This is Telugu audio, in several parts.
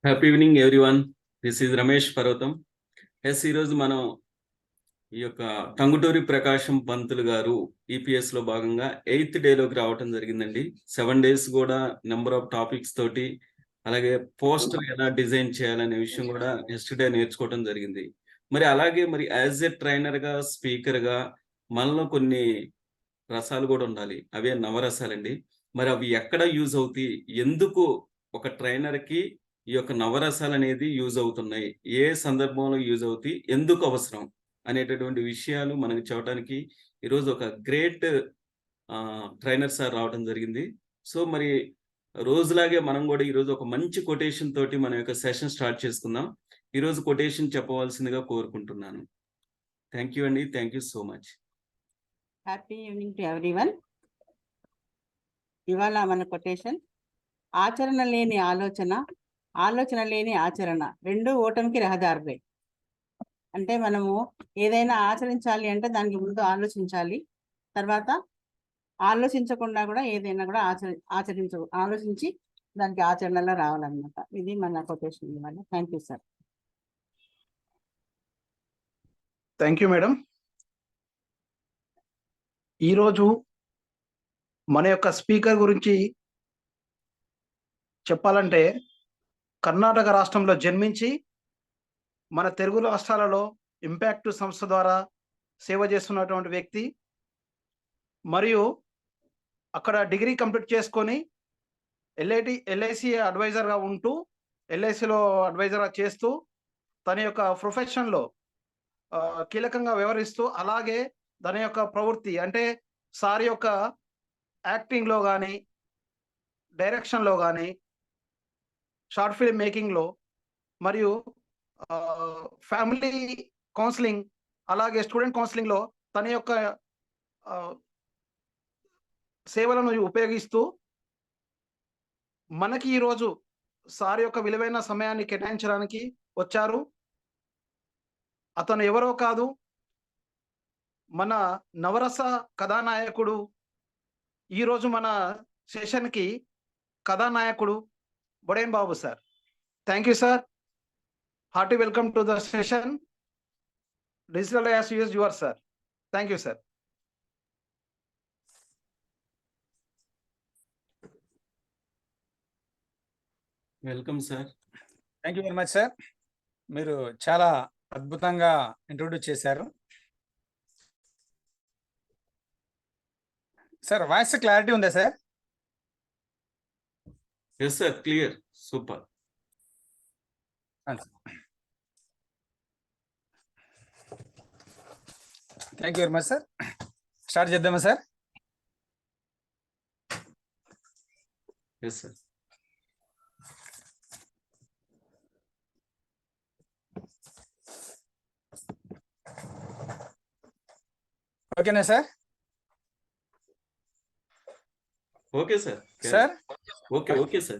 Happy evening everyone. This is Ramesh పర్వతం. ఈరోజు మనం ఈ యొక్క టంగుటూరి ప్రకాశం పంతులు గారు ఈపీఎస్ లో భాగంగా 8th డేలోకి రావటం జరిగిందండి. 7 days కూడా నెంబర్ ఆఫ్ టాపిక్స్ తోటి, అలాగే పోస్టర్ ఎలా డిజైన్ చేయాలనే విషయం కూడా డే నేర్చుకోవడం జరిగింది. మరి అలాగే యాజ్ ఎ ట్రైనర్ గా, స్పీకర్ గా మనలో కొన్ని రసాలు కూడా ఉండాలి. అవే నవరసాలండి. మరి అవి ఎక్కడ యూజ్ అవుతాయి, ఎందుకు ఒక ట్రైనర్ కి ఈ యొక్క నవరసాలు అనేది యూజ్ అవుతున్నాయి, ఏ సందర్భంలో యూజ్ అవుతాయి, ఎందుకు అవసరం అనేటటువంటి విషయాలు మనకి చెప్పడానికి ఈరోజు ఒక గ్రేట్ ట్రైనర్ సార్ రావడం జరిగింది. సో మరి రోజులాగే మనం కూడా ఈరోజు ఒక మంచి కొటేషన్ తోటి మన యొక్క సెషన్ స్టార్ట్ చేసుకుందాం. ఈరోజు కొటేషన్ చెప్పవలసిందిగా కోరుకుంటున్నాను. థ్యాంక్ యూ అండి. Thank you so much. Happy evening to everyone. ఇవాళ మన కొటేషన్, ఆచరణ లేని ఆలోచన, ఆలోచన లేని ఆచరణ రెండు ఓటమికి రహదారులే. అంటే మనము ఏదైనా ఆచరించాలి అంటే దానికి ముందు ఆలోచించాలి, తర్వాత ఆలోచించకుండా కూడా ఏదైనా కూడా ఆలోచించి దానికి ఆచరణలో రావాలన్నమాట. ఇది మన కొటేషన్ ఇవాళ. Thank you sir. Thank you madam. ఈరోజు మన యొక్క స్పీకర్ గురించి చెప్పాలంటే, కర్ణాటక రాష్ట్రంలో జన్మించి మన తెలుగు రాష్ట్రాలలో ఇంపాక్ట్ సంస్థ ద్వారా సేవ చేస్తున్నటువంటి వ్యక్తి, మరియు అక్కడ డిగ్రీ కంప్లీట్ చేసుకొని ఎల్ఐసి అడ్వైజర్గా ఉంటూ, ఎల్ఐసిలో అడ్వైజర్గా చేస్తూ తన యొక్క ప్రొఫెషన్లో కీలకంగా వ్యవహరిస్తూ, అలాగే తన యొక్క ప్రవృత్తి అంటే సార్ యొక్క యాక్టింగ్లో కానీ, డైరెక్షన్లో కానీ, షార్ట్ ఫిల్మ్ మేకింగ్లో, మరియు ఫ్యామిలీ కౌన్సిలింగ్, అలాగే స్టూడెంట్ కౌన్సిలింగ్లో తన యొక్క సేవలను ఉపయోగిస్తూ మనకి ఈరోజు సార్ యొక్క విలువైన సమయాన్ని కేటాయించడానికి వచ్చారు. అతను ఎవరో కాదు, మన నవరస కథానాయకుడు. ఈరోజు మన సెషన్కి కథానాయకుడు బొడేన్ Babu sir. Thank you sir. Hearty welcome to the session. Digital as use your sir. Thank you sir. Welcome sir. Thank you very much sir. మీరు చాలా అద్భుతంగా ఇంట్రొడ్యూస్ చేశారు సార్. వాయిస్ క్లారిటీ ఉందా sir? Yes sir, clear, super. Thank you very much sir. Start చేద్దామా సార్? Yes sir. ఓకేనా sir? Okay sir. Sir okay okay sir.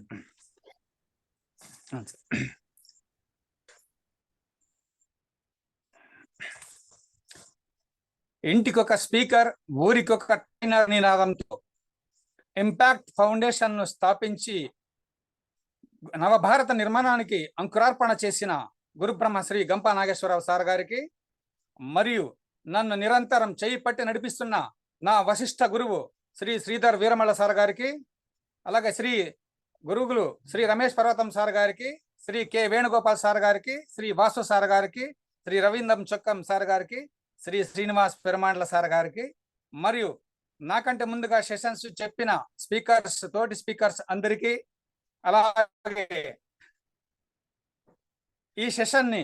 ఇంటికొక స్పీకర్, ఊరికొక ట్రైనర్ నినాదంతో ఇంపాక్ట్ ఫౌండేషన్ ను స్థాపించి నవభారత నిర్మాణానికి అంకురార్పణ చేసిన గురుబ్రహ్మ శ్రీ గంపా నాగేశ్వరరావు సార్ గారికి, మరియు నన్ను నిరంతరం చేయి పట్టి నడిపిస్తున్న నా వశిష్ఠ గురువు శ్రీ శ్రీధర్ వీరమల్ల సార్ గారికి, అలాగే శ్రీ గురువులు శ్రీ రమేష్ పర్వతం సార్ గారికి, శ్రీ కె వేణుగోపాల్ సార్ గారికి, శ్రీ వాసు సార్ గారికి, శ్రీ రవీంద్రం చొక్కం సార్ గారికి, శ్రీ శ్రీనివాస్ పెరుమాండ్ల సార్ గారికి, మరియు నాకంటే ముందుగా సెషన్స్ చెప్పిన స్పీకర్స్, తోటి స్పీకర్స్ అందరికీ, అలాగే ఈ సెషన్ని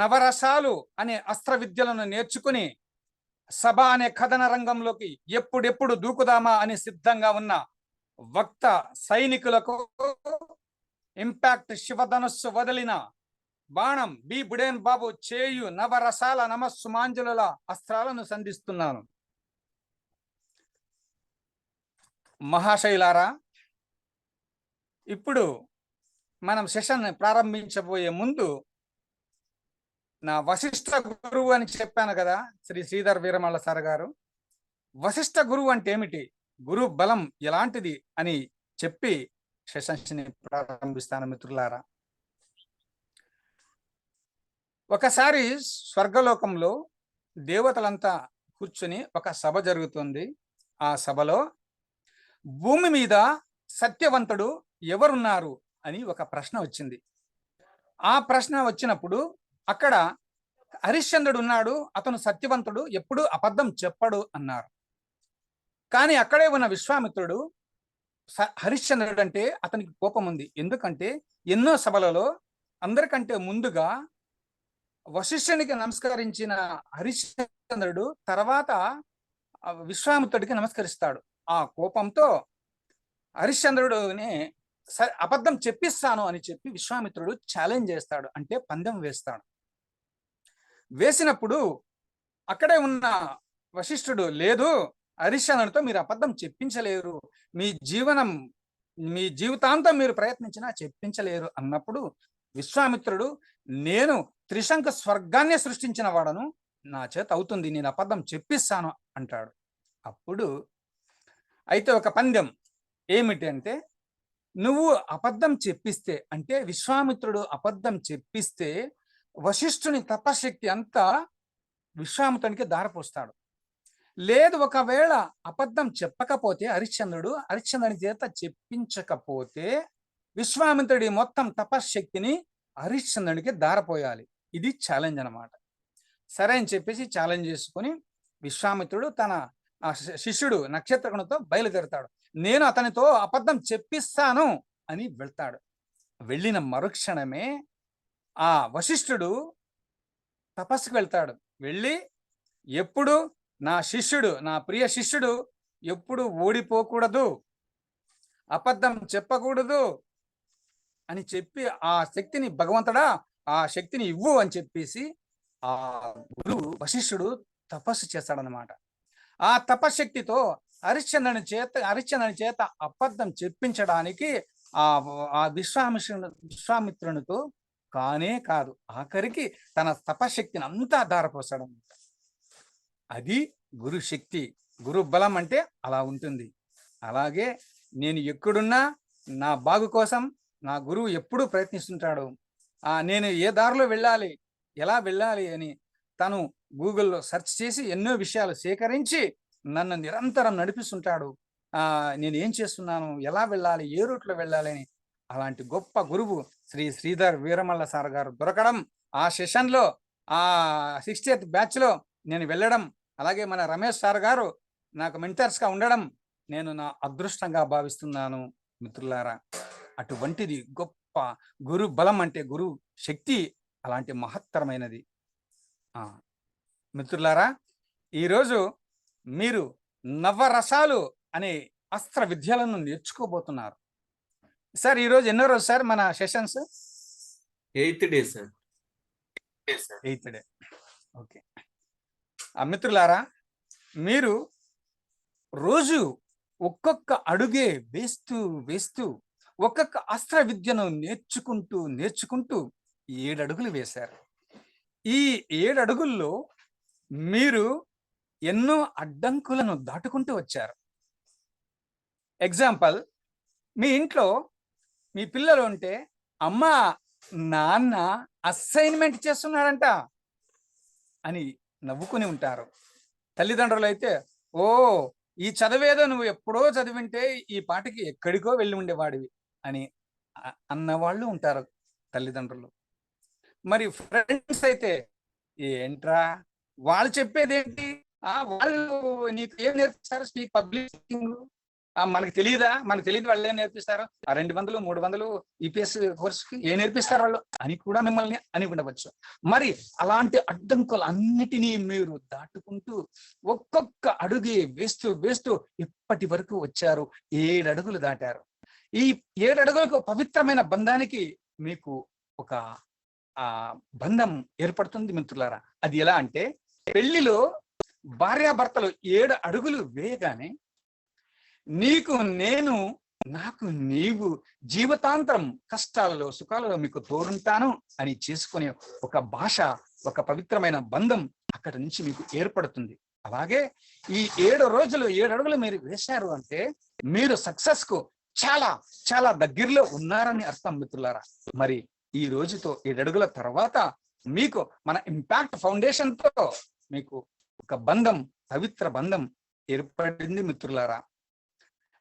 నవరసాలు అనే అస్త్ర విద్యలను నేర్చుకుని సభ అనే కథన రంగంలోకి ఎప్పుడెప్పుడు దూకుదామా అని సిద్ధంగా ఉన్న వక్త సైనికులకు ఇంపాక్ట్ శివధనుస్సు వదిలిన బాణం బి బుడేన్ బాబు చేయు నవరసాల నమస్సుమాంజలుల అస్త్రాలను సంధిస్తున్నాను. మహాశైలారా, ఇప్పుడు మనం సెషన్ ప్రారంభించబోయే ముందు నా వశిష్ఠ గురువు అని చెప్పాను కదా, శ్రీ శ్రీధర్ వీరమల్ల సార్ గారు. వశిష్ఠ గురువు అంటే ఏమిటి, గురు బలం ఎలాంటిది అని చెప్పి సెషన్స్ ని ప్రారంభిస్తాను మిత్రులారా. ఒకసారి స్వర్గలోకంలో దేవతలంతా కూర్చుని ఒక సభ జరుగుతుంది. ఆ సభలో భూమి మీద సత్యవంతుడు ఎవరున్నారు అని ఒక ప్రశ్న వచ్చింది. ఆ ప్రశ్న వచ్చినప్పుడు అక్కడ హరిశ్చంద్రుడు ఉన్నాడు, అతను సత్యవంతుడు, ఎప్పుడు అబద్ధం చెప్పడు అన్నారు. కానీ అక్కడే ఉన్న విశ్వామిత్రుడు హరిశ్చంద్రుడు అంటే అతనికి కోపం ఉంది. ఎందుకంటే ఎన్నో సభలలో అందరికంటే ముందుగా వశిష్ఠునికి నమస్కరించిన హరిశ్చంద్రుడు తర్వాత విశ్వామిత్రుడికి నమస్కరిస్తాడు. ఆ కోపంతో హరిశ్చంద్రుడిని అబద్ధం చెప్పిస్తాను అని చెప్పి విశ్వామిత్రుడు ఛాలెంజ్ చేస్తాడు, అంటే పందెం వేస్తాడు. వేసినప్పుడు అక్కడే ఉన్న వశిష్ఠుడు, లేదు, హరిశ్చంద్రుడితో మీరు అబద్ధం చెప్పించలేరు, మీ జీవితాంతం మీరు ప్రయత్నించినా చెప్పించలేరు అన్నప్పుడు విశ్వామిత్రుడు, నేను త్రిశంక స్వర్గాన్ని సృష్టించిన వాడను, నా చేత అవుతుంది, నేను అబద్ధం చెప్పిస్తాను అంటాడు. అప్పుడు అయితే ఒక పందెం ఏమిటి అంటే, నువ్వు అబద్ధం చెప్పిస్తే, అంటే విశ్వామిత్రుడు అబద్ధం చెప్పిస్తే వశిష్ఠుని తపశక్తి అంతా విశ్వామిత్రునికి దారపోస్తాడు. లేదు, ఒకవేళ అబద్ధం చెప్పకపోతే హరిశ్చంద్రుని చేత చెప్పించకపోతే విశ్వామిత్రుడి మొత్తం తపశక్తిని హరిశ్చంద్రునికి దారపోయాలి. ఇది ఛాలెంజ్ అన్నమాట. సరే అని చెప్పేసి ఛాలెంజ్ చేసుకుని విశ్వామిత్రుడు తన శిష్యుడు నక్షత్రకునితో బయలుదేరుతాడు. నేను అతనితో అబద్ధం చెప్పిస్తాను అని వెళ్తాడు. వెళ్ళిన మరుక్షణమే ఆ వశిష్ఠుడు తపస్సుకు వెళ్తాడు. వెళ్ళి, ఎప్పుడు నా ప్రియ శిష్యుడు ఎప్పుడు ఓడిపోకూడదు, అబద్ధం చెప్పకూడదు అని చెప్పి ఆ శక్తిని, భగవంతుడా ఆ శక్తిని ఇవ్వు అని చెప్పేసి ఆ గురువు వశిష్ఠుడు తపస్సు చేస్తాడనమాట. ఆ తపశక్తితో హరిశ్చంద్రుని చేత అబద్ధం చెప్పించడానికి ఆ విశ్వామిత్రునితో కానే కాదు, ఆఖరికి తన తపశక్తిని అంతా ధారపోస్తాడనమాట. అది గురు శక్తి, గురు బలం అంటే అలా ఉంటుంది. అలాగే నేను ఎక్కడున్నా నా బాగు కోసం నా గురువు ఎప్పుడూ ప్రయత్నిస్తుంటాడు. నేను ఏ దారిలో వెళ్ళాలి, ఎలా వెళ్ళాలి అని తను గూగుల్లో సెర్చ్ చేసి ఎన్నో విషయాలు సేకరించి నన్ను నిరంతరం నడిపిస్తుంటాడు. నేను ఏం చేస్తున్నాను, ఎలా వెళ్ళాలి, ఏ రూట్లో వెళ్ళాలి అని. అలాంటి గొప్ప గురువు శ్రీ శ్రీధర్ వీరమల్ల సార్ గారు దొరకడం, ఆ సెషన్లో ఆ 60th బ్యాచ్లో నేను వెళ్ళడం, అలాగే మన రమేష్ సార్ గారు నాకు మెంటర్స్గా ఉండడం నేను నా అదృష్టంగా భావిస్తున్నాను మిత్రులారా. అటువంటిది గొప్ప గురు బలం అంటే గురు శక్తి అలాంటి మహత్తరమైనది. మిత్రులారా, ఈరోజు మీరు నవరసాలు అనే అస్త్ర విద్యలను నేర్చుకోబోతున్నారు. సార్ ఈరోజు ఎన్నో రోజు సార్ మన sessions? 8th day sir. 8th day. Okay. మిత్రులారా, మీరు రోజు ఒక్కొక్క అడుగే వేస్తూ ఒక్కొక్క అస్త్ర విద్యను నేర్చుకుంటూ 7 అడుగులు వేశారు. ఈ 7 అడుగుల్లో మీరు ఎన్నో అడ్డంకులను దాటుకుంటూ వచ్చారు. ఎగ్జాంపుల్, మీ ఇంట్లో మీ పిల్లలు ఉంటే, అమ్మ నాన్న అసైన్మెంట్ చేస్తున్నాడంట అని నవ్వుకుని ఉంటారు. తల్లిదండ్రులు అయితే, ఓ ఈ చదివేదో నువ్వు ఎప్పుడో చదివింటే ఈ పాటికి ఎక్కడికో వెళ్ళి ఉండేవాడివి అని అన్నవాళ్ళు ఉంటారు తల్లిదండ్రులు. మరి ఫ్రెండ్స్ అయితే, ఏంట్రా వాళ్ళు చెప్పేది ఏంటి, వాళ్ళు నీకు ఏం నేర్పిస్తారు, స్పీక్ పబ్లిక్ స్పీకింగ్, మనకు తెలియదు వాళ్ళు ఏం నేర్పిస్తారు, 200 300 ఈపీఎస్ కోర్సుకి ఏం నేర్పిస్తారు వాళ్ళు అని కూడా మిమ్మల్ని అని ఉండవచ్చు. మరి అలాంటి అడ్డంకులు అన్నిటినీ మీరు దాటుకుంటూ ఒక్కొక్క అడుగే వేస్తూ ఇప్పటి వరకు వచ్చారు. 7 అడుగులు దాటారు. ఈ 7 అడుగులకు పవిత్రమైన బంధానికి మీకు ఒక బంధం ఏర్పడుతుంది మిత్రులారా. అది ఎలా అంటే, పెళ్లిలో భార్యాభర్తలు 7 అడుగులు వేయగానే నీకు నేను, నాకు నీవు, జీవితాంతరం కష్టాలలో సుఖాలలో మీకు తోడుంటాను అని చేసుకునే ఒక భాష, ఒక పవిత్రమైన బంధం అక్కడి నుంచి మీకు ఏర్పడుతుంది. అలాగే ఈ 7 రోజులు 7 అడుగులు మీరు వేశారు అంటే మీరు సక్సెస్ కు చాలా చాలా దగ్గరలో ఉన్నారని అర్థం మిత్రులారా. మరి ఈ రోజుతో 7 అడుగుల తర్వాత మీకు మన ఇంపాక్ట్ ఫౌండేషన్ తో మీకు ఒక బంధం, పవిత్ర బంధం ఏర్పడింది మిత్రులారా.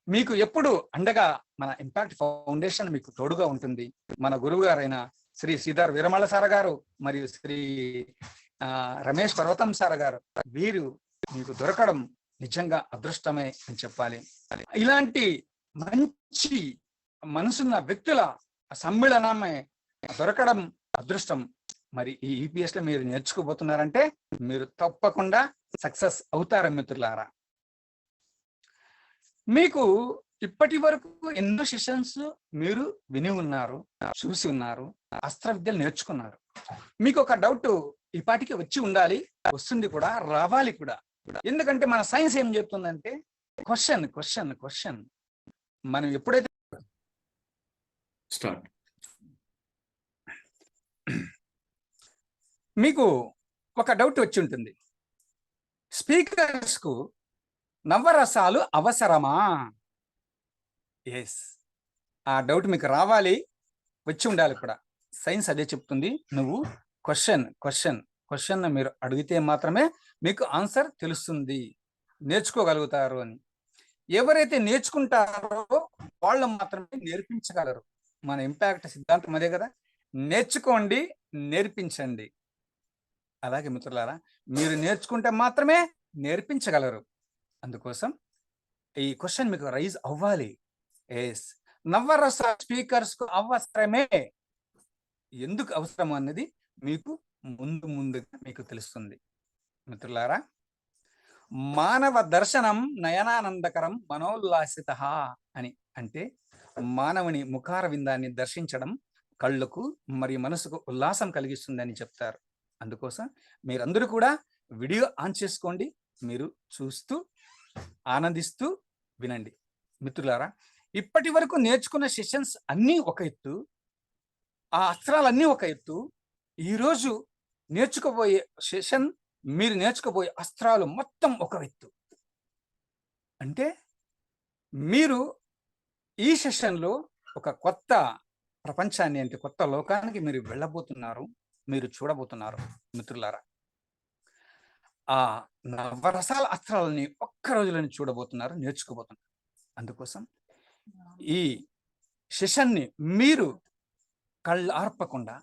మీకు ఎప్పుడు అండగా మన ఇంపాక్ట్ ఫౌండేషన్ మీకు తోడుగా ఉంటుంది. మన గురువు గారైన శ్రీ శ్రీధర్ వీరమల్ల సార్ గారు మరియు శ్రీ రమేష్ పర్వతం సార్ గారు, వీరు మీకు దొరకడం నిజంగా అదృష్టమే అని చెప్పాలి. ఇలాంటి మంచి మనసున్న వ్యక్తుల సమ్మేళనమే దొరకడం అదృష్టం. మరి ఈ ఈపీఎస్ లో మీరు నేర్చుకోబోతున్నారంటే మీరు తప్పకుండా సక్సెస్ అవుతారు మిత్రులారా. మీకు ఇప్పటి వరకు ఎన్నో సెషన్స్ మీరు విని ఉన్నారు, చూసి ఉన్నారు, అస్త్ర విద్యలు నేర్చుకున్నారు. మీకు ఒక డౌట్ ఈ పాటికి వచ్చి ఉండాలి, వస్తుంది కూడా, రావాలి కూడా. ఎందుకంటే మన సైన్స్ ఏం చెప్తుందంటే క్వశ్చన్ క్వశ్చన్ క్వశ్చన్. మనం ఎప్పుడైతే స్టార్ట్ మీకు ఒక డౌట్ వచ్చి ఉంటుంది, స్పీకర్స్ కు నవరసాలు అవసరమా? ఎస్, ఆ డౌట్ మీకు రావాలి, వచ్చి ఉండాలి కూడా. సైన్స్ అదే చెప్తుంది. నువ్వు క్వశ్చన్ క్వశ్చన్ క్వశ్చన్ మీరు అడిగితే మాత్రమే మీకు ఆన్సర్ తెలుస్తుంది, నేర్చుకోగలుగుతారు అని. ఎవరైతే నేర్చుకుంటారో వాళ్ళు మాత్రమే నేర్పించగలరు. మన ఇంపాక్ట్ సిద్ధాంతం అదే కదా, నేర్చుకోండి, నేర్పించండి. అలాగే మిత్రులారా, మీరు నేర్చుకుంటే మాత్రమే నేర్పించగలరు. అందుకోసం ఈ క్వశ్చన్ మీకు రైజ్ అవ్వాలి. ఎస్, నవరస స్పీకర్స్ కు అవసరమే. ఎందుకు అవసరం అన్నది మీకు ముందుగా మీకు తెలుస్తుంది మిత్రులారా. మానవ దర్శనం నయనానందకరం మనోల్లాసిత అని అంటే మానవుని ముఖార విందాన్ని దర్శించడం కళ్ళకు మరియు మనసుకు ఉల్లాసం కలిగిస్తుందని చెప్తారు. అందుకోసం మీరందరూ కూడా వీడియో ఆన్ చేసుకోండి, మీరు చూస్తూ ఆనందిస్తూ వినండి మిత్రులారా. ఇప్పటి వరకు నేర్చుకున్న సెషన్స్ అన్నీ ఒక ఎత్తు, ఆ అస్త్రాలన్నీ ఒక ఎత్తు. ఈరోజు నేర్చుకోబోయే సెషన్, మీరు నేర్చుకోబోయే అస్త్రాలు మొత్తం ఒక ఎత్తు. అంటే మీరు ఈ సెషన్లో ఒక కొత్త ప్రపంచాన్ని, అంటే కొత్త లోకానికి మీరు వెళ్ళబోతున్నారు, మీరు చూడబోతున్నారు మిత్రులారా. ఆ నవరసాల అస్త్రాలని ఒక్క రోజులని చూడబోతున్నారు, నేర్చుకోబోతున్నారు. అందుకోసం ఈ సెషన్ని మీరు కళ్ళు ఆర్పకుండా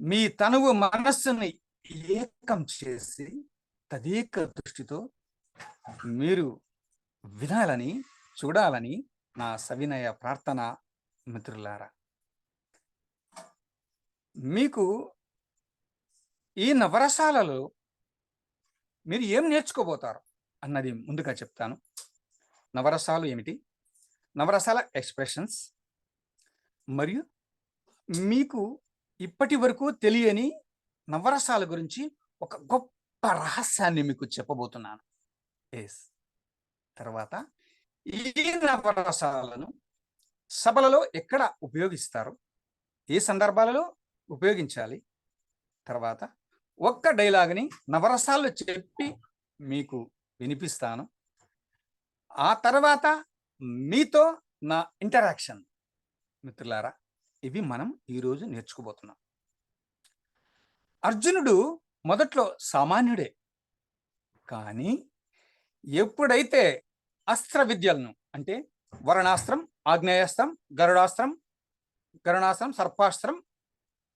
మీ తనువు మనస్సుని ఏకం చేసి తదేక దృష్టితో మీరు వినాలని, చూడాలని నా సవినయ ప్రార్థన మిత్రులారా. మీకు ఈ నవరసాలలో మీరు ఏం నేర్చుకోబోతారు అన్నది ముందుగా చెప్తాను. నవరసాలు ఏమిటి, నవరసాల ఎక్స్ప్రెషన్స్, మరియు మీకు ఇప్పటి వరకు తెలియని నవరసాల గురించి ఒక గొప్ప రహస్యాన్ని మీకు చెప్పబోతున్నాను. ఎస్, తర్వాత ఈ నవరసాలను సభలలో ఎక్కడ ఉపయోగిస్తారు, ఏ సందర్భాలలో ఉపయోగించాలి, తర్వాత ఒక్క డైలాగ్ని నవరసాల్లో చెప్పి మీకు వినిపిస్తాను. ఆ తర్వాత మీతో నా ఇంటరాక్షన్ మిత్రులారా. ఇవి మనం ఈరోజు నేర్చుకోబోతున్నాం. అర్జునుడు మొదట్లో సామాన్యుడే, కానీ ఎప్పుడైతే అస్త్ర విద్యలను, అంటే వరుణాస్త్రం, ఆగ్నేయాస్త్రం, గరుడాస్త్రం, సర్పాస్త్రం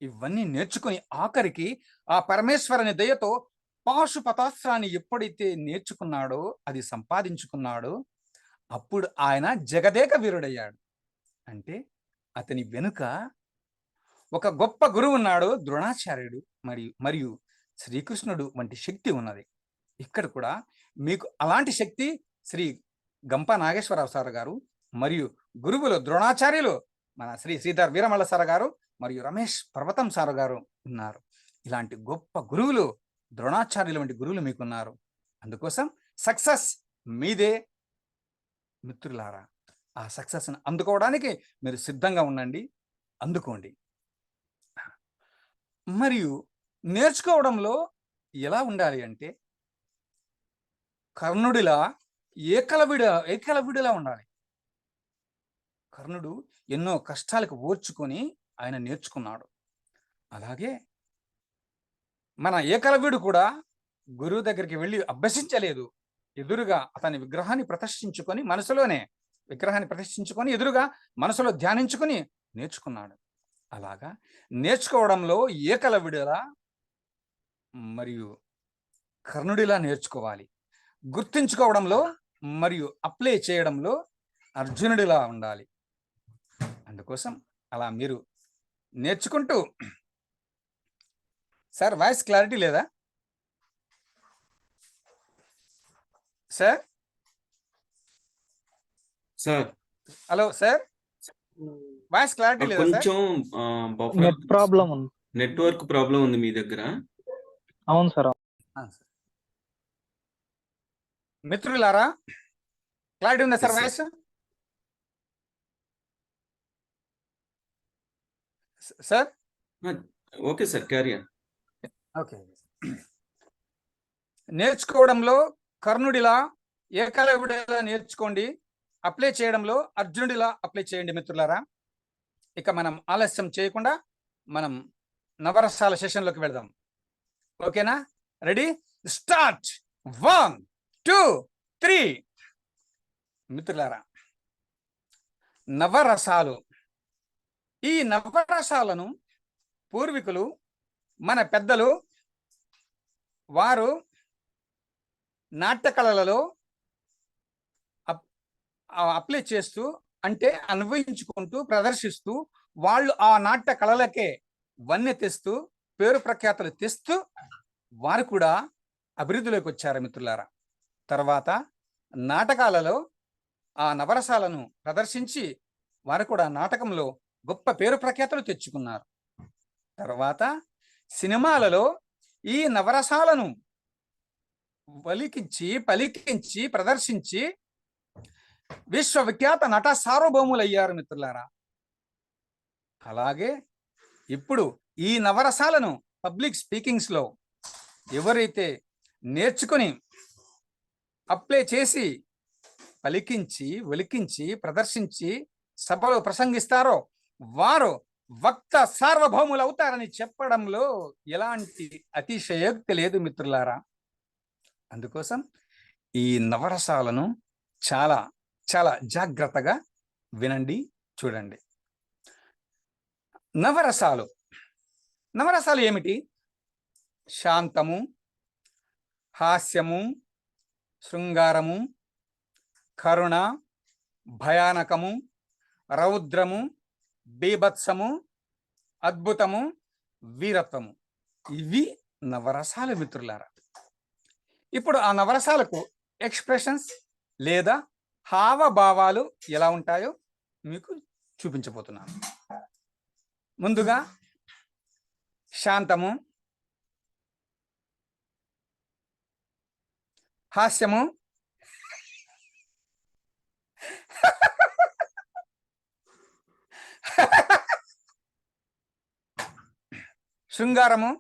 ఇవన్నీ నేర్చుకుని ఆఖరికి ఆ పరమేశ్వరుని దయతో పాశుపతాస్త్రాన్ని ఎప్పుడైతే నేర్చుకున్నాడో, అది సంపాదించుకున్నాడో, అప్పుడు ఆయన జగదేక వీరుడయ్యాడు. అంటే అతని వెనుక ఒక గొప్ప గురువు ఉన్నాడు, ద్రోణాచార్యుడు మరియు శ్రీకృష్ణుడు వంటి శక్తి ఉన్నది. ఇక్కడ కూడా మీకు అలాంటి శక్తి శ్రీ గంప నాగేశ్వరరావు సార్ గారు మరియు గురువులు ద్రోణాచార్యులు మన శ్రీ శ్రీధర్ వీరమల్ల సార్ గారు మరియు రమేష్ పర్వతం సార్ గారు ఉన్నారు. ఇలాంటి గొప్ప గురువులు, ద్రోణాచార్యులు వంటి గురువులు మీకున్నారు. అందుకోసం సక్సెస్ మీదే మిత్రులారా. ఆ సక్సెస్ని అందుకోవడానికి మీరు సిద్ధంగా ఉండండి, అందుకోండి. మరియు నేర్చుకోవడంలో ఎలా ఉండాలి అంటే కర్ణుడిలా ఏకలవ్యుడిలా ఉండాలి. కర్ణుడు ఎన్నో కష్టాలకు ఓర్చుకొని ఆయన నేర్చుకున్నాడు. అలాగే మన ఏకలవ్యుడు కూడా గురువు దగ్గరికి వెళ్ళి అభ్యసించలేదు. ఎదురుగా అతని విగ్రహాన్ని ప్రతిష్ఠించుకొని ఎదురుగా మనసులో ధ్యానించుకొని నేర్చుకున్నాడు. అలాగా నేర్చుకోవడంలో ఏకలవ్యుడిలా మరియు కర్ణుడిలా నేర్చుకోవాలి. గుర్తించుకోవడంలో మరియు అప్లై చేయడంలో అర్జునుడిలా ఉండాలి. అందుకోసం అలా మీరు నేర్చుకుంటూ. సార్ వాయిస్ క్లారిటీ లేదా sir? Sir hello sir, voice clarity లేదా సార్? కొంచెం నెట్ ప్రాబ్లం ఉంది. నెట్వర్క్ ప్రాబ్లం ఉంది మీ దగ్గర. అవును సార్. మిత్రులారా, క్లారిటీ ఉందా sir Yes, sir. Voice? Sir okay sir, carry on. Okay. నేర్చుకోవడంలో కర్ణుడిలా ఏకలవ్యుడిలా నేర్చుకోండి. అప్లై చేయడంలో అర్జునుడిలా అప్లై చేయండి మిత్రులారా. ఇక మనం ఆలస్యం చేయకుండా మనం నవరసాల సెషన్లోకి వెళ్దాం. ఓకేనా? Ready, start. 1 2 3. మిత్రులారా, నవరసాలు. ఈ నవరసాలను పూర్వీకులు, మన పెద్దలు, వారు నాట్య కళలలో అప్లై చేస్తూ, అంటే అన్వయించుకుంటూ, ప్రదర్శిస్తూ, వాళ్ళు ఆ నాట్య కళలకే వన్నె తెస్తూ, పేరు ప్రఖ్యాతులు తెస్తూ వారు కూడా అభివృద్ధిలోకి వచ్చారు మిత్రులారా. తర్వాత నాటకాలలో ఆ నవరసాలను ప్రదర్శించి వారు కూడా నాటకంలో గొప్ప పేరు ప్రఖ్యాతులు తెచ్చుకున్నారు. తర్వాత సినిమాలలో ఈ నవరసాలను పలికించి ప్రదర్శించి విశ్వవిఖ్యాత నట సార్వభౌములయ్యారు మిత్రులారా. అలాగే ఇప్పుడు ఈ నవరసాలను పబ్లిక్ స్పీకింగ్స్ లో ఎవరైతే నేర్చుకుని అప్లై చేసి పలికించి ఒలికించి ప్రదర్శించి సభలో ప్రసంగిస్తారో వారు వక్త సార్వభౌములు అవుతారని చెప్పడంలో ఎలాంటి అతిశయోక్తి లేదు మిత్రులారా. అందుకోసం ఈ నవరసాలను చాలా చాలా జాగ్రత్తగా వినండి, చూడండి. నవరసాలు ఏమిటి? శాంతము, హాస్యము, శృంగారము, కరుణ, భయానకము, రౌద్రము, బీభత్సము, అద్భుతము, వీరత్వము. ఇవి నవరసాలు మిత్రులారా. ఇప్పుడు ఆ నవరసాలకు ఎక్స్ప్రెషన్స్ లేదా హావభావాలు ఎలా ఉంటాయో మీకు చూపించబోతున్నాను. ముందుగా శాంతము, హాస్యము, శృంగారము,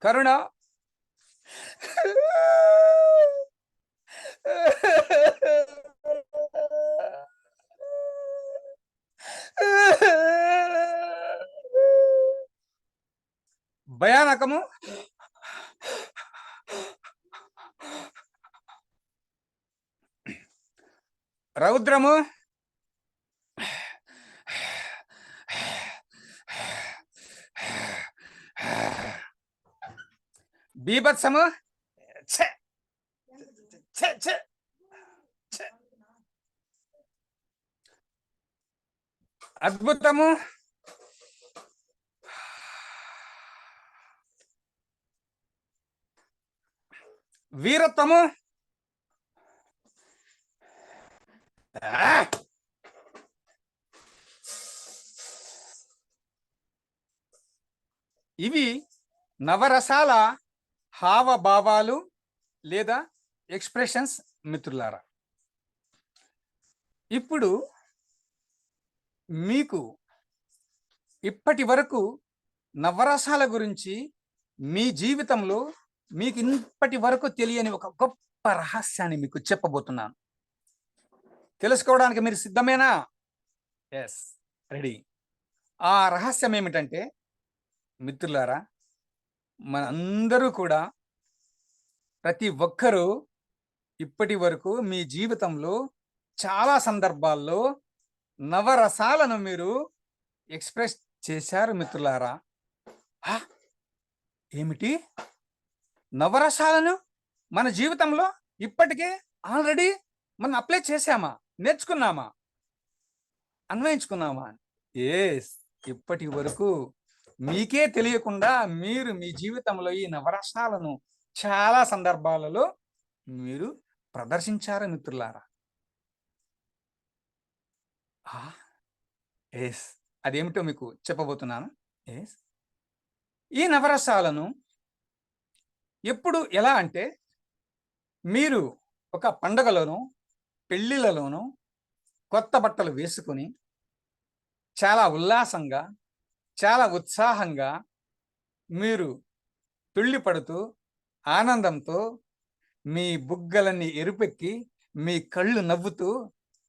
కరుణ, భయానకము, రౌద్రము, బీభత్సము, అద్భుతము, వీరత్వము, ఇవి నవరసాల హావభావాలు లేదా ఎక్స్ప్రెషన్స్ మిత్రులారా. ఇప్పుడు మీకు ఇప్పటి వరకు నవరసాల గురించి మీ జీవితంలో మీకు ఇప్పటి వరకు తెలియని ఒక గొప్ప రహస్యాన్ని మీకు చెప్పబోతున్నాను. తెలుసుకోవడానికి మీరు సిద్ధమేనా? Yes, ready. ఆ రహస్యం ఏమిటంటే మిత్రులారా, మనందరూ కూడా, ప్రతి ఒక్కరూ ఇప్పటి వరకు మీ జీవితంలో చాలా సందర్భాల్లో నవరసాలను మీరు ఎక్స్ప్రెస్ చేశారు మిత్రులారా. హా! ఏమిటి నవరసాలను మన జీవితంలో ఇప్పటికే ఆల్రెడీ మనం అప్లై చేశామా, నేర్చుకున్నామా, అన్వయించుకున్నామా? ఎస్, ఇప్పటి వరకు మీకే తెలియకుండా మీరు మీ జీవితంలో ఈ నవరసాలను చాలా సందర్భాలలో మీరు ప్రదర్శించారు మిత్రులారా. ఎస్, అదేమిటో మీకు చెప్పబోతున్నాను. ఎస్, ఈ నవరసాలను ఎప్పుడు ఎలా అంటే, మీరు ఒక పండగలోనూ పెళ్ళిళ్ళలోనూ కొత్త బట్టలు వేసుకొని చాలా ఉల్లాసంగా, చాలా ఉత్సాహంగా మీరు తుళ్ళి పడుతూ ఆనందంతో మీ బుగ్గలన్నీ ఎరుపెక్కి, మీ కళ్ళు నవ్వుతూ,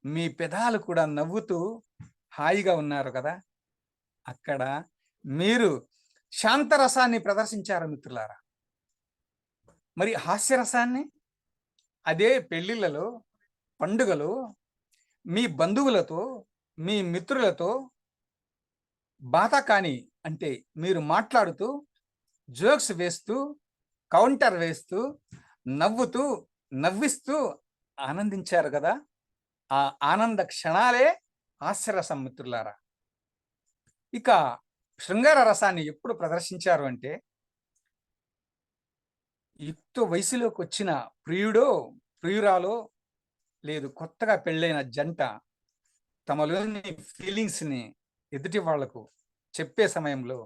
మీ పెదాలు కూడా నవ్వుతూ హాయిగా ఉన్నారు కదా. అక్కడ మీరు శాంతరసాన్ని ప్రదర్శించారు మిత్రులారా. మరి హాస్యరసాన్ని అదే పెళ్ళిళ్ళలో, పండుగలో మీ బంధువులతో, మీ మిత్రులతో బాతాకాని అంటే మీరు మాట్లాడుతూ, జోక్స్ వేస్తూ, కౌంటర్ వేస్తూ, నవ్వుతూ, నవ్విస్తూ ఆనందించారు కదా. ఆ ఆనంద క్షణాలే హాస్యరసం మిత్రులారా. ఇక శృంగార రసాన్ని ఎప్పుడు ప్రదర్శించారు అంటే, యుక్త వయసులోకి వచ్చిన ప్రియుడో ప్రియురాలో లేదు కొత్తగా పెళ్ళైన జంట తమలోని ఫీలింగ్స్ని ఎదుటి వాళ్లకు చెప్పే సమయంలో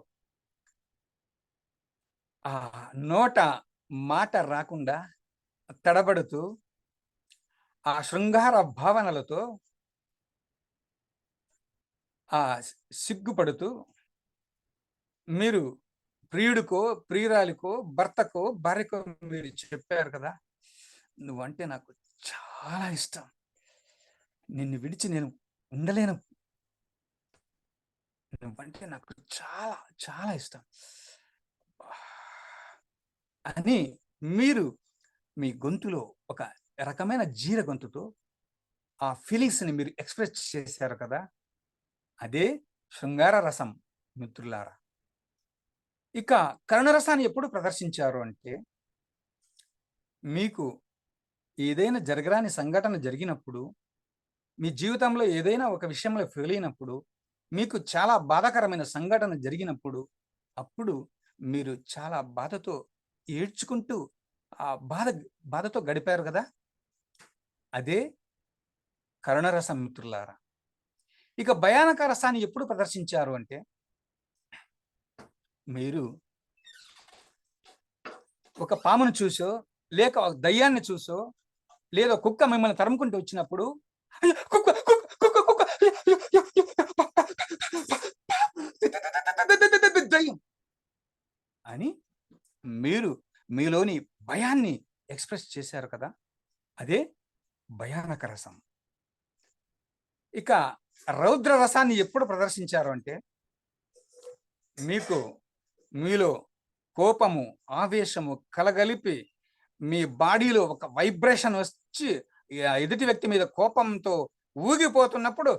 ఆ నోట మాట రాకుండా తడబడుతూ, ఆ శృంగార భావనలతో ఆ సిగ్గుపడుతూ మీరు ప్రియుడికో, ప్రియురాలికో, భర్తకో, భార్యకో మీరు చెప్పారు కదా, నువ్వంటే నాకు చాలా ఇష్టం, నిన్ను విడిచి నేను ఉండలేను, నువ్వంటే నాకు చాలా చాలా ఇష్టం అని మీరు మీ గొంతులో ఒక రకమైన జీర గొంతుతో ఆ ఫీలింగ్స్ని మీరు ఎక్స్ప్రెస్ చేశారు కదా, అదే శృంగార రసం మిత్రులారా. ఇక కరుణరసాన్ని ఎప్పుడు ప్రదర్శించారు అంటే, మీకు ఏదైనా జరగరాని సంఘటన జరిగినప్పుడు, మీ జీవితంలో ఏదైనా ఒక విషయంలో ఫెయిల్ అయినప్పుడు, మీకు చాలా బాధాకరమైన సంఘటన జరిగినప్పుడు, అప్పుడు మీరు చాలా బాధతో ఏడ్చుకుంటూ ఆ బాధతో గడిపారు కదా, అదే కరుణరసం మిత్రులారా. ఇక భయానక రసాన్ని ఎప్పుడు ప్రదర్శించారు అంటే, మీరు ఒక పామును చూసో, లేక ఒక దయ్యాన్ని చూసో, లేదా కుక్క మిమ్మల్ని తరుముకుంటూ వచ్చినప్పుడు దయ్యం అని మీరు మీలోని భయాన్ని ఎక్స్ప్రెస్ చేశారు కదా, అదే భయానక రసం. ఇక రౌద్ర రసాన్ని ఎప్పుడు ప్రదర్శించారు అంటే, మీకు మీలో కోపము, ఆవేశము కలగలిపి మీ బాడీలో ఒక వైబ్రేషన్ వచ్చి ఎదుటి వ్యక్తి మీద కోపంతో ఊగిపోతున్నప్పుడు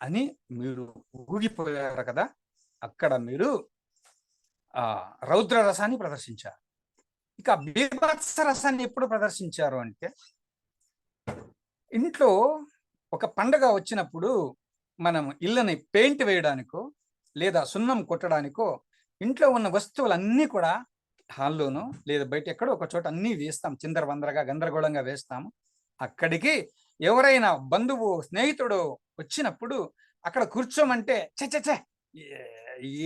అని మీరు ఊగిపోయారు కదా, అక్కడ మీరు ఆ రౌద్ర రసాన్ని ప్రదర్శించారు. ఇక బీభత్స రసాన్ని ఎప్పుడు ప్రదర్శించారు అంటే, ఇంట్లో ఒక పండగ వచ్చినప్పుడు మనం ఇళ్ళని పెయింట్ వేయడానికో లేదా సున్నం కొట్టడానికో ఇంట్లో ఉన్న వస్తువులన్నీ కూడా హాల్లోనో లేదా బయట ఎక్కడో ఒక చోట అన్నీ వేస్తాం, చిందరవందరగా గందరగోళంగా వేస్తాము. అక్కడికి ఎవరైనా బంధువు, స్నేహితుడు వచ్చినప్పుడు అక్కడ కూర్చోమంటే చే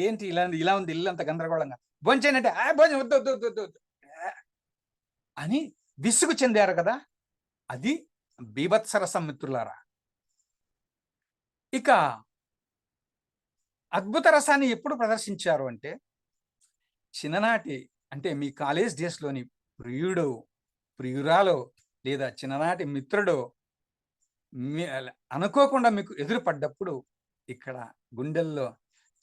ఏంటి ఇలా ఉంది ఇల్లు అంత గందరగోళంగా, భోంచేనంటే భోజనం వద్దు వద్దు వద్దు వద్దు అని విసుగు చెందారు కదా, అది బీభత్సరసం మిత్రులారా. ఇక అద్భుత రసాన్ని ఎప్పుడు ప్రదర్శించారు అంటే, చిన్ననాటి అంటే మీ కాలేజ్ డేస్లోని ప్రియుడు ప్రియురాలో లేదా చిన్ననాటి మిత్రుడు అనుకోకుండా మీకు ఎదురుపడ్డప్పుడు ఇక్కడ గుండెల్లో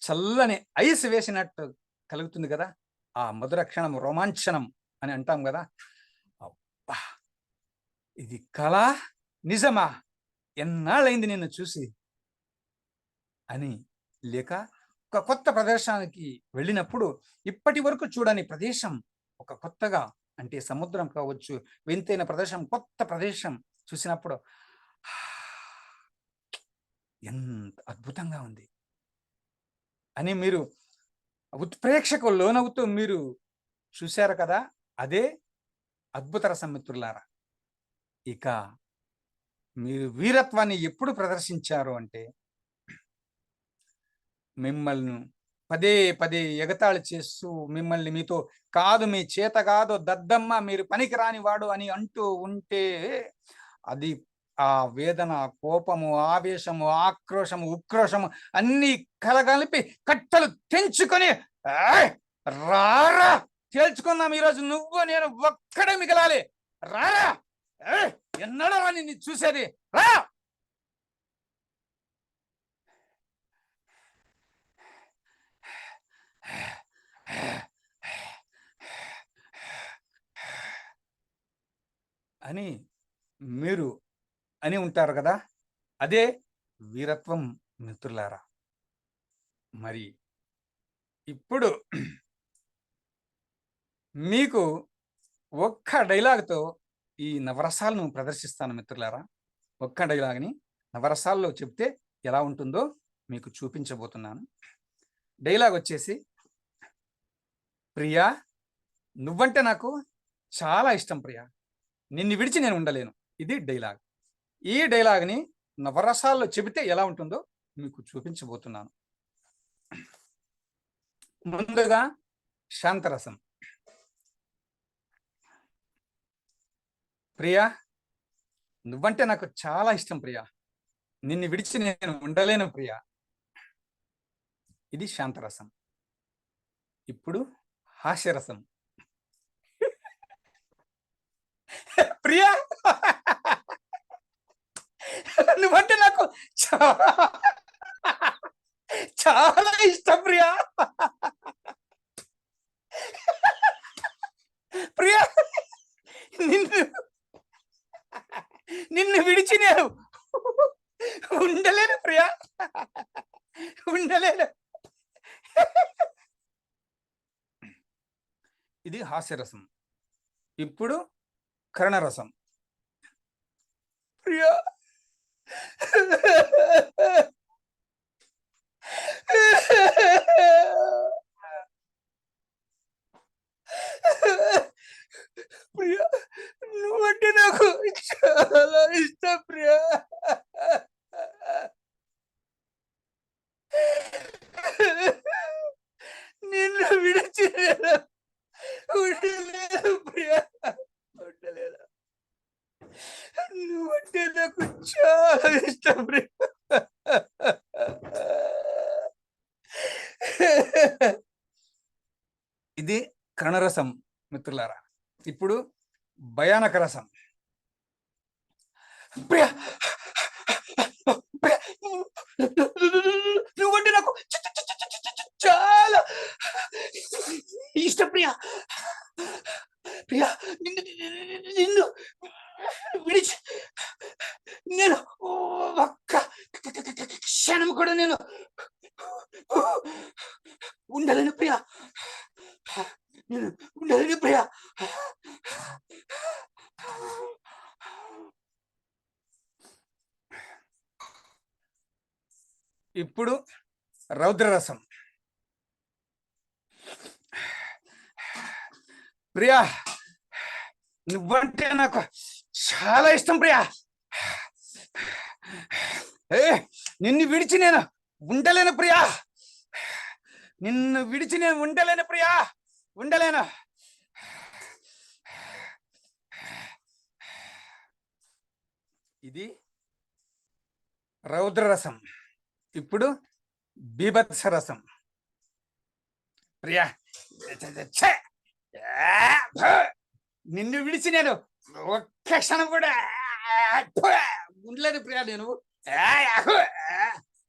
చల్లని ఐస్ వేసినట్టు కలుగుతుంది కదా, ఆ మధుర క్షణం రోమాంచనం అని అంటాం కదా. అబ్బా, ఇది కళ నిజమా, ఎన్నాళ్ళైంది నిన్ను చూసి అని. లేక ఒక కొత్త ప్రదేశానికి వెళ్ళినప్పుడు ఇప్పటి వరకు చూడని ప్రదేశం ఒక కొత్తగా, అంటే సముద్రం కావచ్చు, వింతైన ప్రదేశం, కొత్త ప్రదేశం చూసినప్పుడు ఎంత అద్భుతంగా ఉంది అని మీరు ఉత్ప్రేక్షకు లోనవుతూ మీరు చూశారు కదా. అదే అద్భుత రసం మిత్రులారా. ఇక మీరు వీరత్వాన్ని ఎప్పుడు ప్రదర్శించారు అంటే, మిమ్మల్ని పదే పదే ఎగతాళి చేస్తూ మిమ్మల్ని మీతో కాదు, మీ చేత కాదు, దద్దమ్మ, మీరు పనికిరాని వాడు అని అంటూ ఉంటే అది ఆ వేదన, కోపము, ఆవేశము, ఆక్రోశము, ఉక్రోషము అన్ని కలగలిపి కట్టలు తెంచుకొని రారా తేల్చుకున్నాం. ఈరోజు నువ్వు నేను ఒక్కడే మిగలాలి, రారా, ఎన్నడో నిన్ను చూసేది, రా. అని మీరు అని ఉంటారు కదా, అదే వీరత్వం మిత్రులారా. మరి ఇప్పుడు మీకు ఒక్క డైలాగ్తో ఈ నవరసాలను ప్రదర్శిస్తాను మిత్రులారా. ఒక్క డైలాగ్ని నవరసాల్లో చెప్తే ఎలా ఉంటుందో మీకు చూపించబోతున్నాను. డైలాగ్ వచ్చేసి, ప్రియా నువ్వంటే నాకు చాలా ఇష్టం ప్రియా, నిన్ను విడిచి నేను ఉండలేను. ఇది డైలాగ్. ఈ డైలాగ్ని నవరసాల్లో చెబితే ఎలా ఉంటుందో మీకు చూపించబోతున్నాను. ముందుగా శాంతరసం. ప్రియా నువ్వంటే నాకు చాలా ఇష్టం ప్రియా, నిన్ను విడిచి నేను ఉండలేను ప్రియా. ఇది శాంతరసం. ఇప్పుడు హాస్యరసం. ప్రియా నువ్వంటే నాకు చాలా ఇష్టం ప్రియా. ప్రియా నిన్ను విడిచి నేను ఉండలేను ప్రియా, ఉండలేను. ఇది హాస్యరసం. ఇప్పుడు కరుణరసం. ప్రియా ప్రియా నువ్వంటే నాకు చాలా ఇష్టం ప్రియా, నిన్ను విడిచి ఉండలేదు ప్రియా, ఉండలేదు. నువ్వంటే నాకు చాలా ఇష్టం ప్రియా. ఇది కరుణరసం మిత్రులారా. ఇప్పుడు భయానక రసం. ప్రియా నువ్వంటే నాకు చాలా ఇష్టం ప్రియా. ప్రియా నిన్ను విడిచి నేను ఒక్క క్షణం కూడా నేను ఉండలేను ప్రియా, నేను ఉండలేను ప్రియా. ఇప్పుడు రౌద్రరసం. ప్రియా నువ్వంటే నాకు చాలా ఇష్టం ప్రియా, నిన్ను విడిచి నేను ఉండలేను ప్రియా, నిన్ను విడిచి నేను ఉండలేను ప్రియా, ఉండలేను. ఇది రౌద్రరసం. ఇప్పుడు బీభత్సరసం. ప్రియా నిన్ను విడిచి నేను ఒక్క క్షణం కూడా ఉండలేదు ప్రియా. నేను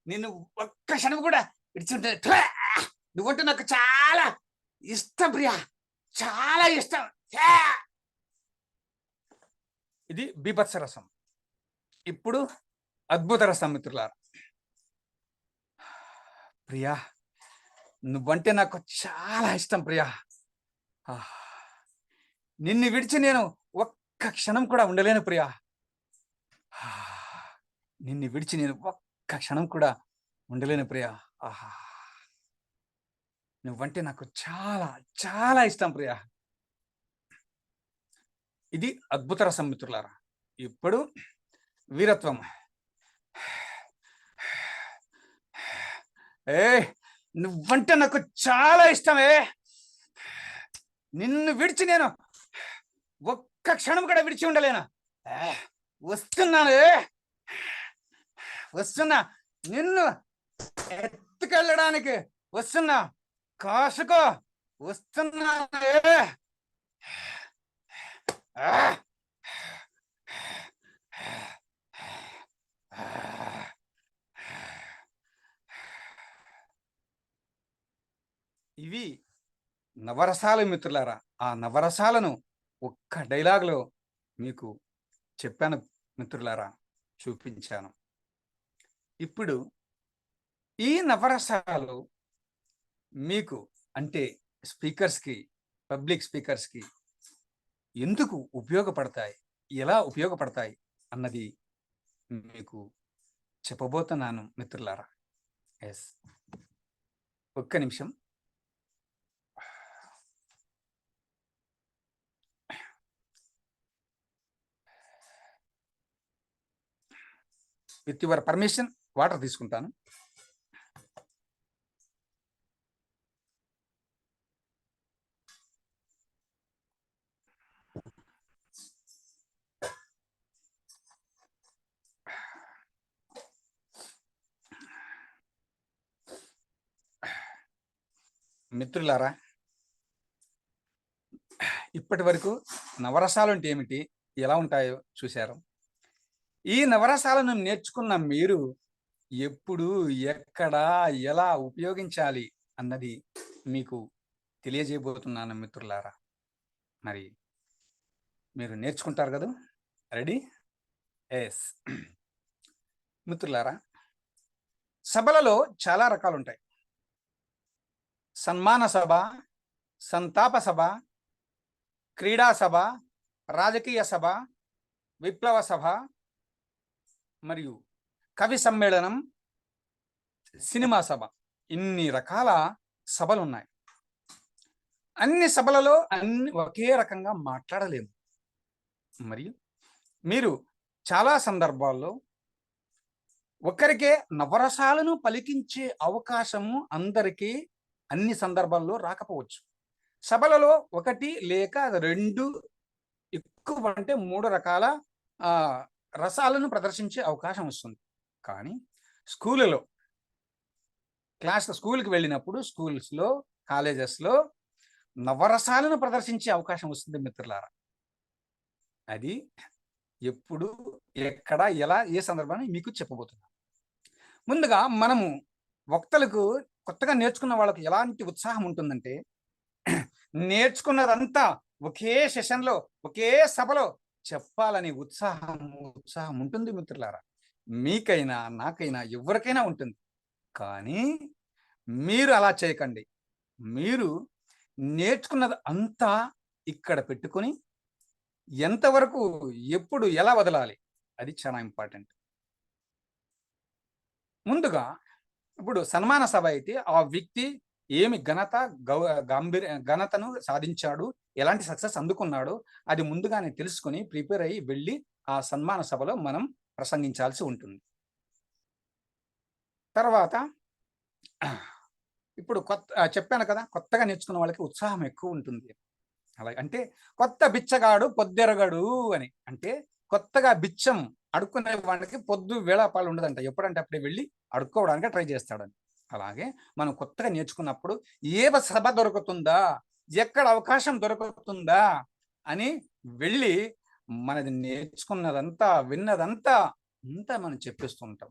నిన్ను ఒక్క క్షణం కూడా విడిచుంటే నువ్వంటే నాకు చాలా ఇష్టం ప్రియా, చాలా ఇష్టం. ఇది బీభత్స రసం. ఇప్పుడు అద్భుత రసం మిత్రులారా. ప్రియా, నువ్వంటే నాకు చాలా ఇష్టం ప్రియా. నిన్ను విడిచి నేను ఒక్క క్షణం కూడా ఉండలేను ప్రియా. నిన్ను విడిచి నేను ఒక్క క్షణం కూడా ఉండలేను ప్రియా. ఆహా, నువ్వంటే నాకు చాలా చాలా ఇష్టం ప్రియా. ఇది అద్భుత రసం మిత్రులారా. ఇప్పుడు వీరత్వం. నువ్వంటే నాకు చాలా ఇష్టమే. నిన్ను విడిచి నేను ఒక్క క్షణం కూడా విడిచి ఉండలేను. వస్తున్నాను, వస్తున్నా, నిన్ను ఎత్తుకెళ్ళడానికి వస్తున్నా. కాసుకో, వస్తున్నా. ఇవి నవరసాలు మిత్రులారా. ఆ నవరసాలను ఒక్క డైలాగ్లో మీకు చెప్పాను మిత్రులారా, చూపించాను. ఇప్పుడు ఈ నవరసాలు మీకు అంటే స్పీకర్స్కి, పబ్లిక్ స్పీకర్స్కి ఎందుకు ఉపయోగపడతాయి, ఎలా ఉపయోగపడతాయి అన్నది మీకు చెప్పబోతున్నాను మిత్రులారా. ఎస్, ఒక్క నిమిషం. విత్ యువర్ పర్మిషన్ వాటర్ తీసుకుంటాను. మిత్రులారా, ఇప్పటి వరకు నవరసాలు అంటే ఏమిటి, ఎలా ఉంటాయో చూశారు. ఈ నవరసాలను నేర్చుకున్న మీరు ఎప్పుడు, ఎక్కడ, ఎలా ఉపయోగించాలి అన్నది మీకు తెలియజేయబోతున్నాను మిత్రులారా. మరి మీరు నేర్చుకుంటారు కదా? రెడీ? ఎస్ మిత్రులారా, సభలలో చాలా రకాలు ఉంటాయి. సన్మాన సభ, సంతాప సభ, క్రీడా సభ, రాజకీయ సభ, విప్లవ సభ, మరియు కవి సమ్మేళనం, సినిమా సభ. ఇన్ని రకాల సభలు ఉన్నాయి. అన్ని సభలలో అన్ని ఒకే రకంగా మాట్లాడలేము. మరియు మీరు చాలా సందర్భాల్లో ఒకరికే నవరసాలను పలికించే అవకాశము అందరికీ అన్ని సందర్భాల్లో రాకపోవచ్చు. సభలలో ఒకటి లేక రెండు, ఎక్కువ అంటే 3 రకాల రసాలను ప్రదర్శించే అవకాశం వస్తుంది. కానీ స్కూళ్ళలో స్కూల్కి వెళ్ళినప్పుడు, స్కూల్స్లో, కాలేజెస్లో నవరసాలను ప్రదర్శించే అవకాశం వస్తుంది మిత్రులారా. అది ఎప్పుడు, ఎక్కడ, ఎలా, ఏ సందర్భాన్ని మీకు చెప్పబోతున్నాను. ముందుగా మనము వక్తలకు, కొత్తగా నేర్చుకున్న వాళ్ళకి ఎలాంటి ఉత్సాహం ఉంటుందంటే, నేర్చుకున్నదంతా ఒకే సెషన్లో, ఒకే సభలో చెప్పాలని ఉత్సాహం ఉంటుంది మిత్రులారా. మీకైనా, నాకైనా, ఎవరికైనా ఉంటుంది. కానీ మీరు అలా చేయకండి. మీరు నేర్చుకున్నది అంతా ఇక్కడ పెట్టుకొని ఎంతవరకు, ఎప్పుడు, ఎలా వదలాలి, అది చాలా ఇంపార్టెంట్. ముందుగా ఇప్పుడు సన్మాన సభ అయితే ఆ వ్యక్తి ఏమి ఘనతను సాధించాడు, ఎలాంటి సక్సెస్ అందుకున్నాడు, అది ముందుగానే తెలుసుకొని ప్రిపేర్ అయ్యి వెళ్ళి ఆ సన్మాన సభలో మనం ప్రసంగించాల్సి ఉంటుంది. తర్వాత ఇప్పుడు చెప్పాను కదా, కొత్తగా నేర్చుకున్న వాళ్ళకి ఉత్సాహం ఎక్కువ ఉంటుంది. అలాగే అంటే కొత్త బిచ్చగాడు పొద్దెరగడు అని, అంటే కొత్తగా బిచ్చం అడుక్కునే వాడికి పొద్దు వేళాపాలు ఉండదంట. ఎప్పుడంటే అప్పుడే వెళ్ళి అడుక్కోవడానికి ట్రై చేస్తాడని. అలాగే మనం కొత్తగా నేర్చుకున్నప్పుడు ఏ సభ దొరుకుతుందా, ఎక్కడ అవకాశం దొరుకుతుందా అని వెళ్ళి మనది నేర్చుకున్నదంతా విన్నదంతా అంతా మనం చెప్పేస్తూ ఉంటాం.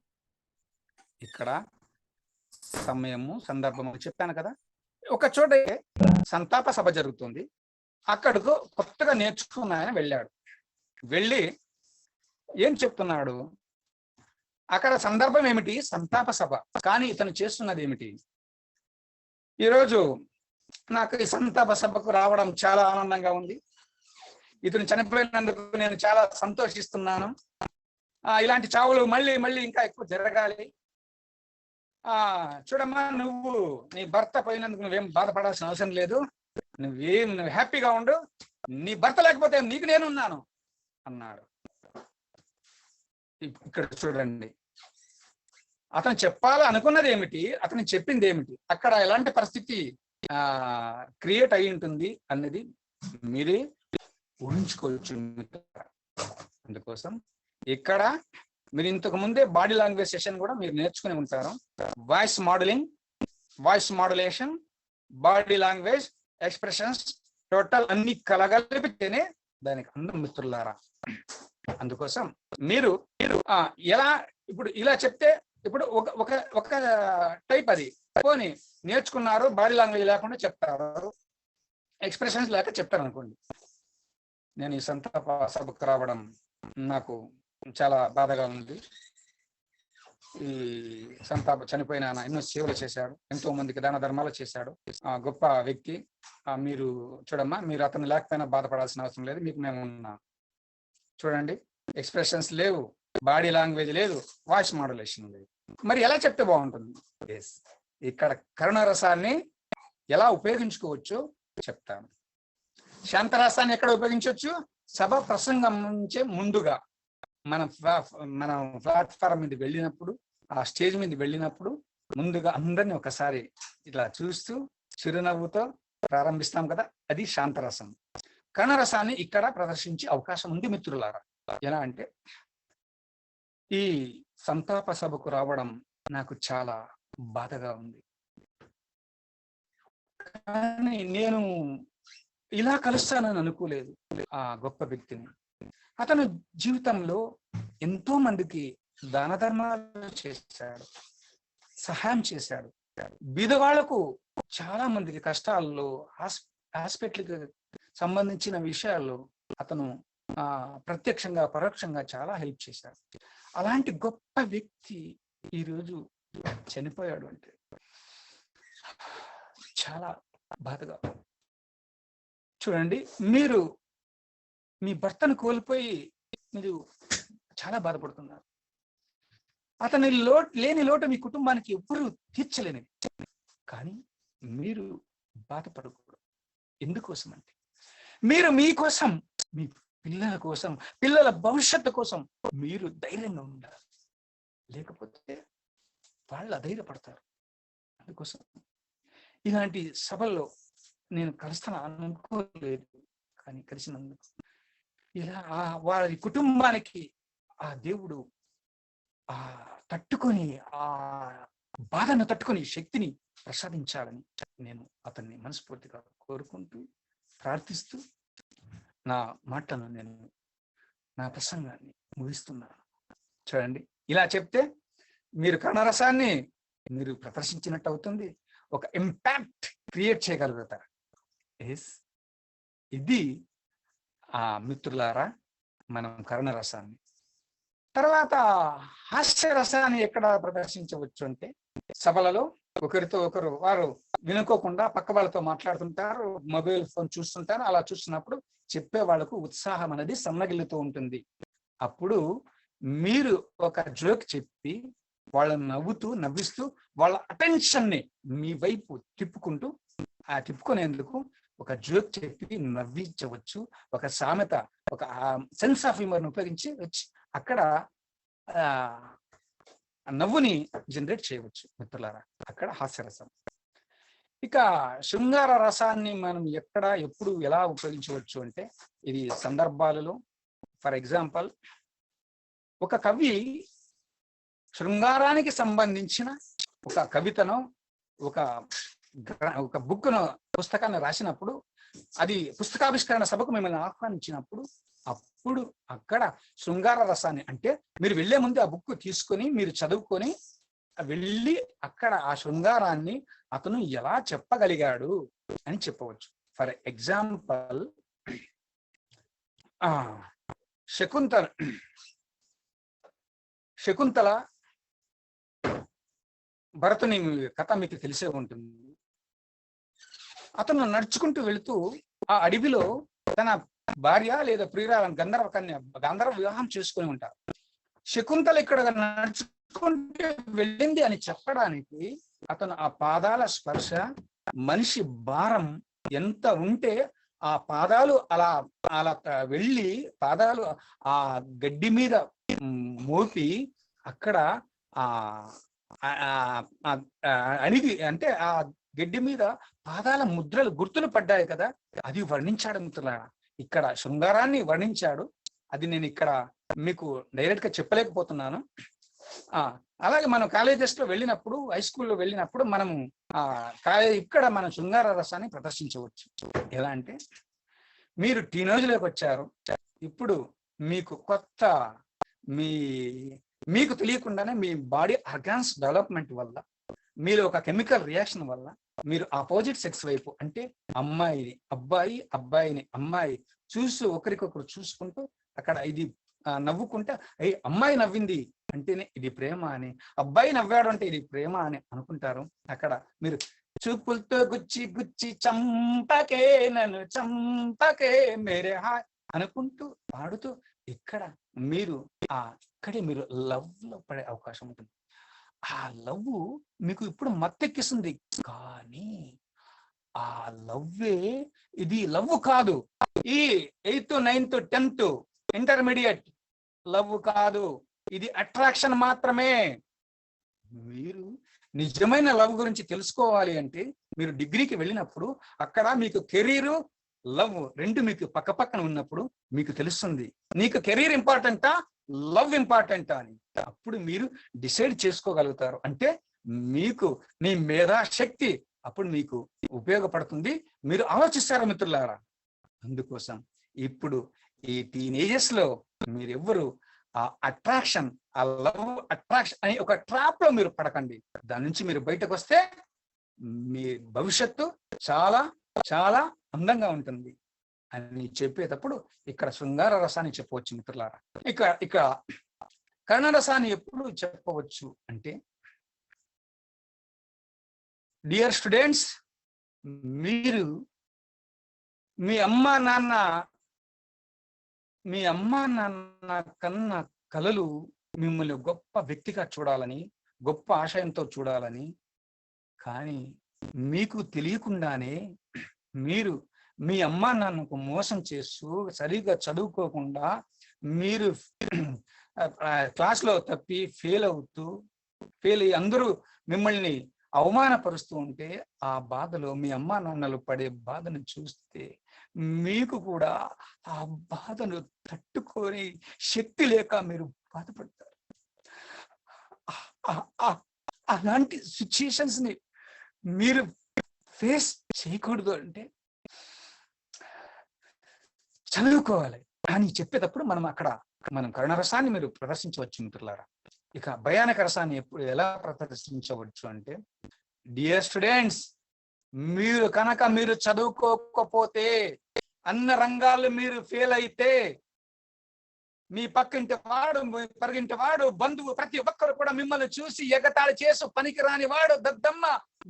ఇక్కడ సమయము సందర్భము చెప్పాను కదా. ఒక చోట సంతాప సభ జరుగుతుంది. అక్కడకు కొత్తగా నేర్చుకున్న ఆయన వెళ్ళాడు. వెళ్ళి ఏం చెప్తున్నాడు? అక్కడ సందర్భం ఏమిటి? సంతాప సభ. కానీ ఇతను చేస్తున్నది ఏమిటి? ఈరోజు నాకు ఈ సంతాప సభకు రావడం చాలా ఆనందంగా ఉంది. ఇతను చనిపోయినందుకు నేను చాలా సంతోషిస్తున్నాను. ఇలాంటి చావులు మళ్ళీ మళ్ళీ ఇంకా ఎక్కువ జరగాలి. చూడమ్మా, నువ్వు నీ భర్త పోయినందుకు నువ్వేం బాధపడాల్సిన అవసరం లేదు. నువ్వు హ్యాపీగా ఉండు. నీ భర్త లేకపోతే నీకు నేనున్నాను అన్నాడు. ఇక్కడ చూడండి, అతను చెప్పాలి అనుకున్నది ఏమిటి, అతను చెప్పింది ఏమిటి, అక్కడ ఎలాంటి పరిస్థితి క్రియేట్ అయి ఉంటుంది అన్నది మీరే ఊహించుకోవచ్చు. అందుకోసం ఇక్కడ మీరు ఇంతకు ముందే బాడీ లాంగ్వేజ్ సెషన్ కూడా మీరు నేర్చుకుని ఉంటారు. Voice modelling, voice modulation, body language, expressions, total అన్ని కలగలిపితేనే దానికి అందం మిత్రులారా. అందుకోసం మీరు ఎలా ఇప్పుడు ఇలా చెప్తే ఇప్పుడు ఒక టైప్ అది పోనీ నేర్చుకున్నారు, బాడీ లాంగ్వేజ్ లేకుండా చెప్తారు, ఎక్స్ప్రెషన్స్ లేక చెప్తారు అనుకోండి. నేను ఈ సంతాప సభకు రావడం నాకు చాలా బాధగా ఉంది. ఈ సంతాప చనిపోయిన ఆయన ఎన్నో సేవలు చేశాడు, ఎంతో మందికి దాన ధర్మాలు చేశాడు, గొప్ప వ్యక్తి. మీరు చూడమ్మా, మీరు అతను లేకపోయినా బాధపడాల్సిన అవసరం లేదు, మీకు మేము ఉన్నాం. చూడండి, ఎక్స్ప్రెషన్స్ లేవు, బాడీ లాంగ్వేజ్ లేదు, వాయిస్ మోడ్యులేషన్ లేదు. మరి ఎలా చెప్తే బాగుంటుంది? ఇక్కడ కరుణరసాన్ని ఎలా ఉపయోగించుకోవచ్చో చెప్తాను. శాంతరసాన్ని ఎక్కడ ఉపయోగించవచ్చు? సభ ప్రసంగం నుంచే ముందుగా మనం ప్లాట్ఫారం మీద వెళ్ళినప్పుడు, ఆ స్టేజ్ మీద వెళ్ళినప్పుడు ముందుగా అందరినీ ఒకసారి ఇట్లా చూస్తూ చిరునవ్వుతో ప్రారంభిస్తాం కదా, అది శాంతరసం. కరుణరసాన్ని ఇక్కడ ప్రదర్శించే అవకాశం ఉంది మిత్రులారా. ఎలా అంటే, ఈ సంతాప సభకు రావడం నాకు చాలా బాధగా ఉంది, కానీ నేను ఇలా కలుస్తానని అనుకోలేదు ఆ గొప్ప వ్యక్తిని. అతను జీవితంలో ఎంతో మందికి దాన ధర్మాలు చేశాడు, సహాయం చేశాడు. బీదవాళ్లకు చాలా మందికి కష్టాల్లో హాస్పిటల్కి సంబంధించిన విషయాల్లో అతను ప్రత్యక్షంగా పరోక్షంగా చాలా హెల్ప్ చేశాడు. అలాంటి గొప్ప వ్యక్తి ఈరోజు చనిపోయాడు అంటే చాలా బాధగా. చూడండి, మీరు మీ భర్తను కోల్పోయి మీరు చాలా బాధపడుతున్నారు. అతని లేని లోటు మీ కుటుంబానికి ఎవ్వరూ తీర్చలేనిది. కానీ మీరు బాధపడకూడదు. ఎందుకోసం అంటే, మీరు మీకోసం, మీ పిల్లల కోసం, పిల్లల భవిష్యత్తు కోసం మీరు ధైర్యంగా ఉండాలి. లేకపోతే వాళ్ళు అధైర్యపడతారు. అందుకోసం ఇలాంటి సభల్లో నేను కలుస్తాను అనుకోలేదు, కానీ కలిసినందుకు ఇలా వారి కుటుంబానికి ఆ దేవుడు తట్టుకొని, ఆ బాధను తట్టుకొని శక్తిని ప్రసాదించాలని నేను అతన్ని మనస్ఫూర్తిగా కోరుకుంటూ ప్రార్థిస్తూ నా మాటను నేను, నా ప్రసంగాన్ని ముగిస్తున్నాను. చూడండి, ఇలా చెప్తే మీరు కరుణరసాన్ని మీరు ప్రదర్శించినట్టు అవుతుంది, ఒక ఇంపాక్ట్ క్రియేట్ చేయగలుగుతారు. ఇది మిత్రులారా మనం కరుణరసాన్ని. తర్వాత హాస్యరసాన్ని ఎక్కడ ప్రదర్శించవచ్చు అంటే, సభలలో ఒకరితో ఒకరు వారు వినుకోకుండా పక్క వాళ్ళతో మాట్లాడుతుంటారు, మొబైల్ ఫోన్ చూస్తుంటారు. అలా చూస్తున్నప్పుడు చెప్పే వాళ్ళకు ఉత్సాహం అనేది సన్నగిల్లుతూ ఉంటుంది. అప్పుడు మీరు ఒక జోక్ చెప్పి వాళ్ళని నవ్విస్తూ వాళ్ళ అటెన్షన్ ని మీ వైపు తిప్పుకుంటూ, తిప్పుకునేందుకు ఒక జోక్ చెప్పి నవ్వించవచ్చు. ఒక సామెత, ఒక సెన్స్ ఆఫ్ హ్యూమర్ని ఉపయోగించి వచ్చి అక్కడ నవ్వుని జనరేట్ చేయవచ్చు మిత్రులారా. అక్కడ హాస్యరసం. ఇక శృంగార రసాన్ని మనం ఎక్కడ, ఎప్పుడు, ఎలా ఉపయోగించవచ్చు అంటే, ఇది సందర్భాలలో, ఫర్ ఎగ్జాంపుల్, ఒక కవి శృంగారానికి సంబంధించిన ఒక కవితను, ఒక బుక్ను, పుస్తకాన్ని రాసినప్పుడు అది పుస్తకావిష్కరణ సభకు మిమ్మల్ని ఆహ్వానించినప్పుడు అప్పుడు అక్కడ శృంగార రసాన్ని, అంటే మీరు వెళ్లే ముందు ఆ బుక్ తీసుకొని మీరు చదువుకొని వెళ్ళి అక్కడ ఆ శృంగారాన్ని అతను ఎలా చెప్పగలిగాడు అని చెప్పవచ్చు. ఫర్ ఎగ్జాంపుల్ శకుంతల భరతుని కథ మీకు తెలిసే ఉంటుంది. అతను నడుచుకుంటూ వెళుతూ ఆ అడవిలో తన భార్య లేదా ప్రియురాలను గంధర్వ వివాహం చేసుకుని ఉంటారు. శకుంతల ఇక్కడ నడుచుకుంటూ వెళ్ళింది అని చెప్పడానికి అతను ఆ పాదాల స్పర్శ, మనిషి భారం ఎంత ఉంటే ఆ పాదాలు అలా అలా వెళ్ళి పాదాలు ఆ గడ్డి మీద మోపి అక్కడ అణిగి, అంటే ఆ గడ్డి మీద పాదాల ముద్రలు గుర్తులు పడ్డాయి కదా, అది వర్ణించాడు మిత్రులారా. ఇక్కడ శృంగారాన్ని వర్ణించాడు. అది నేను ఇక్కడ మీకు డైరెక్ట్ గా చెప్పలేకపోతున్నాను. అలాగే మనం కాలేజెస్ లో వెళ్ళినప్పుడు, హై స్కూల్లో వెళ్ళినప్పుడు మనము ఇక్కడ మనం శృంగార రసాన్ని ప్రదర్శించవచ్చు. ఎలా అంటే, మీరు టీనేజ్లోకి వచ్చారు, ఇప్పుడు మీకు కొత్త మీకు తెలియకుండానే మీ బాడీ ఆర్గాన్స్ డెవలప్మెంట్ వల్ల, మీరు ఒక కెమికల్ రియాక్షన్ వల్ల మీరు ఆపోజిట్ సెక్స్ వైపు, అంటే అమ్మాయిని అబ్బాయి, అబ్బాయిని అమ్మాయి ఒకరికొకరు చూసుకుంటూ అక్కడ ఇది నవ్వుకుంటే అమ్మాయి నవ్వింది అంటేనే ఇది ప్రేమ అని, అబ్బాయి నవ్వాడు అంటే ఇది ప్రేమ అని అనుకుంటారు. అక్కడ మీరు చూపులతో గుచ్చి గుచ్చి చంపకే నన్ను చంపకే మేరే హాయ్ అనుకుంటూ పాడుతూ ఇక్కడ మీరు ఇక్కడే మీరు లవ్ లో పడే అవకాశం ఉంటుంది. ఆ లవ్ మీకు ఇప్పుడు మత్తెక్కిస్తుంది, కానీ ఆ లవ్వే ఇది లవ్ కాదు. ఈ 8th 9th 10th intermediate love కాదు, ఇది అట్రాక్షన్ మాత్రమే. మీరు నిజమైన లవ్ గురించి తెలుసుకోవాలి అంటే మీరు డిగ్రీకి వెళ్ళినప్పుడు అక్కడ మీకు కెరీరు, లవ్ రెండు మీకు పక్క పక్కన ఉన్నప్పుడు మీకు తెలుస్తుంది, నీకు కెరీర్ ఇంపార్టెంటా లవ్ ఇంపార్టెంటా అని. అప్పుడు మీరు డిసైడ్ చేసుకోగలుగుతారు. అంటే మీకు మీ మేధాశక్తి అప్పుడు మీకు ఉపయోగపడుతుంది. మీరు ఆలోచిస్తారు మిత్రులారా. అందుకోసం ఇప్పుడు ఈ టీనేజెస్ లో మీరెవ్వరు ఆ అట్రాక్షన్, ఆ లవ్ అట్రాక్షన్ అని ఒక ట్రాప్ లో మీరు పడకండి. దాని నుంచి మీరు బయటకు వస్తే మీ భవిష్యత్తు చాలా చాలా అందంగా ఉంటుంది అని చెప్పేటప్పుడు ఇక్కడ శృంగార రసాన్ని చెప్పవచ్చు మిత్రులారా. ఇక కర్ణరసాన్ని ఎప్పుడు చెప్పవచ్చు అంటే, డియర్ స్టూడెంట్స్, మీరు మీ అమ్మా నాన్న కన్న కలలు మిమ్మల్ని గొప్ప వ్యక్తిగా చూడాలని, గొప్ప ఆశయంతో చూడాలని, కానీ మీకు తెలియకుండానే మీరు మీ అమ్మా నాన్నకు మోసం చేస్తూ సరిగ్గా చదువుకోకుండా మీరు క్లాస్లో తప్పి ఫెయిల్ అయ్యి అందరూ మిమ్మల్ని అవమానపరుస్తూ ఉంటే ఆ బాధలో మీ అమ్మా నాన్నలు పడే బాధను చూస్తే మీకు కూడా ఆ బాధను తట్టుకొని శక్తి లేక మీరు బాధపడతారు. అలాంటి సిచ్యుయేషన్స్ ని మీరు ఫేస్ చేయకూడదు అంటే చదువుకోవాలి అని చెప్పేటప్పుడు మనం కరుణరసాన్ని మీరు ప్రదర్శించవచ్చు మిత్రులారా. ఇక భయానక రసాన్ని ఎలా ప్రదర్శించవచ్చు అంటే, డియర్ స్టూడెంట్స్, మీరు చదువుకోకపోతే, అన్న రంగాల్లో మీరు ఫెయిల్ అయితే, మీ పక్కింటి వాడు, పరుగింటి వాడు, బంధువు ప్రతి ఒక్కరు కూడా మిమ్మల్ని చూసి ఎగతాళి చేసు పనికిరాని వాడు, దద్దమ్మ,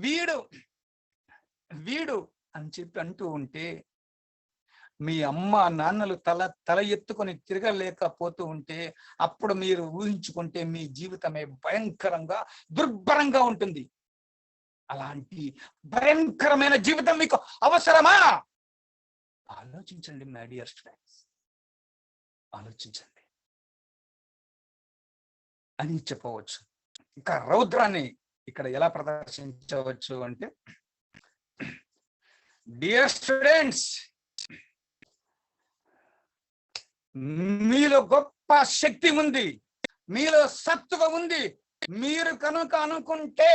వీడు అని చెప్పి అంటూ ఉంటే, మీ అమ్మ నాన్నలు తల ఎత్తుకొని తిరగలేకపోతూ ఉంటే, అప్పుడు మీరు ఊహించుకుంటే మీ జీవితమే భయంకరంగా దుర్భరంగా ఉంటుంది. అలాంటి భయంకరమైన జీవితం మీకు అవసరమా? ఆలోచించండి మై డియర్ స్టూడెంట్స్, ఆలోచించండి అని చెప్పవచ్చు. ఇంకా రౌద్రాన్ని ఇక్కడ ఎలా ప్రదర్శించవచ్చు అంటే, డియర్ స్టూడెంట్స్, మీలో గొప్ప శక్తి ఉంది, మీలో సత్తువ ఉంది. మీరు కనుక అనుకుంటే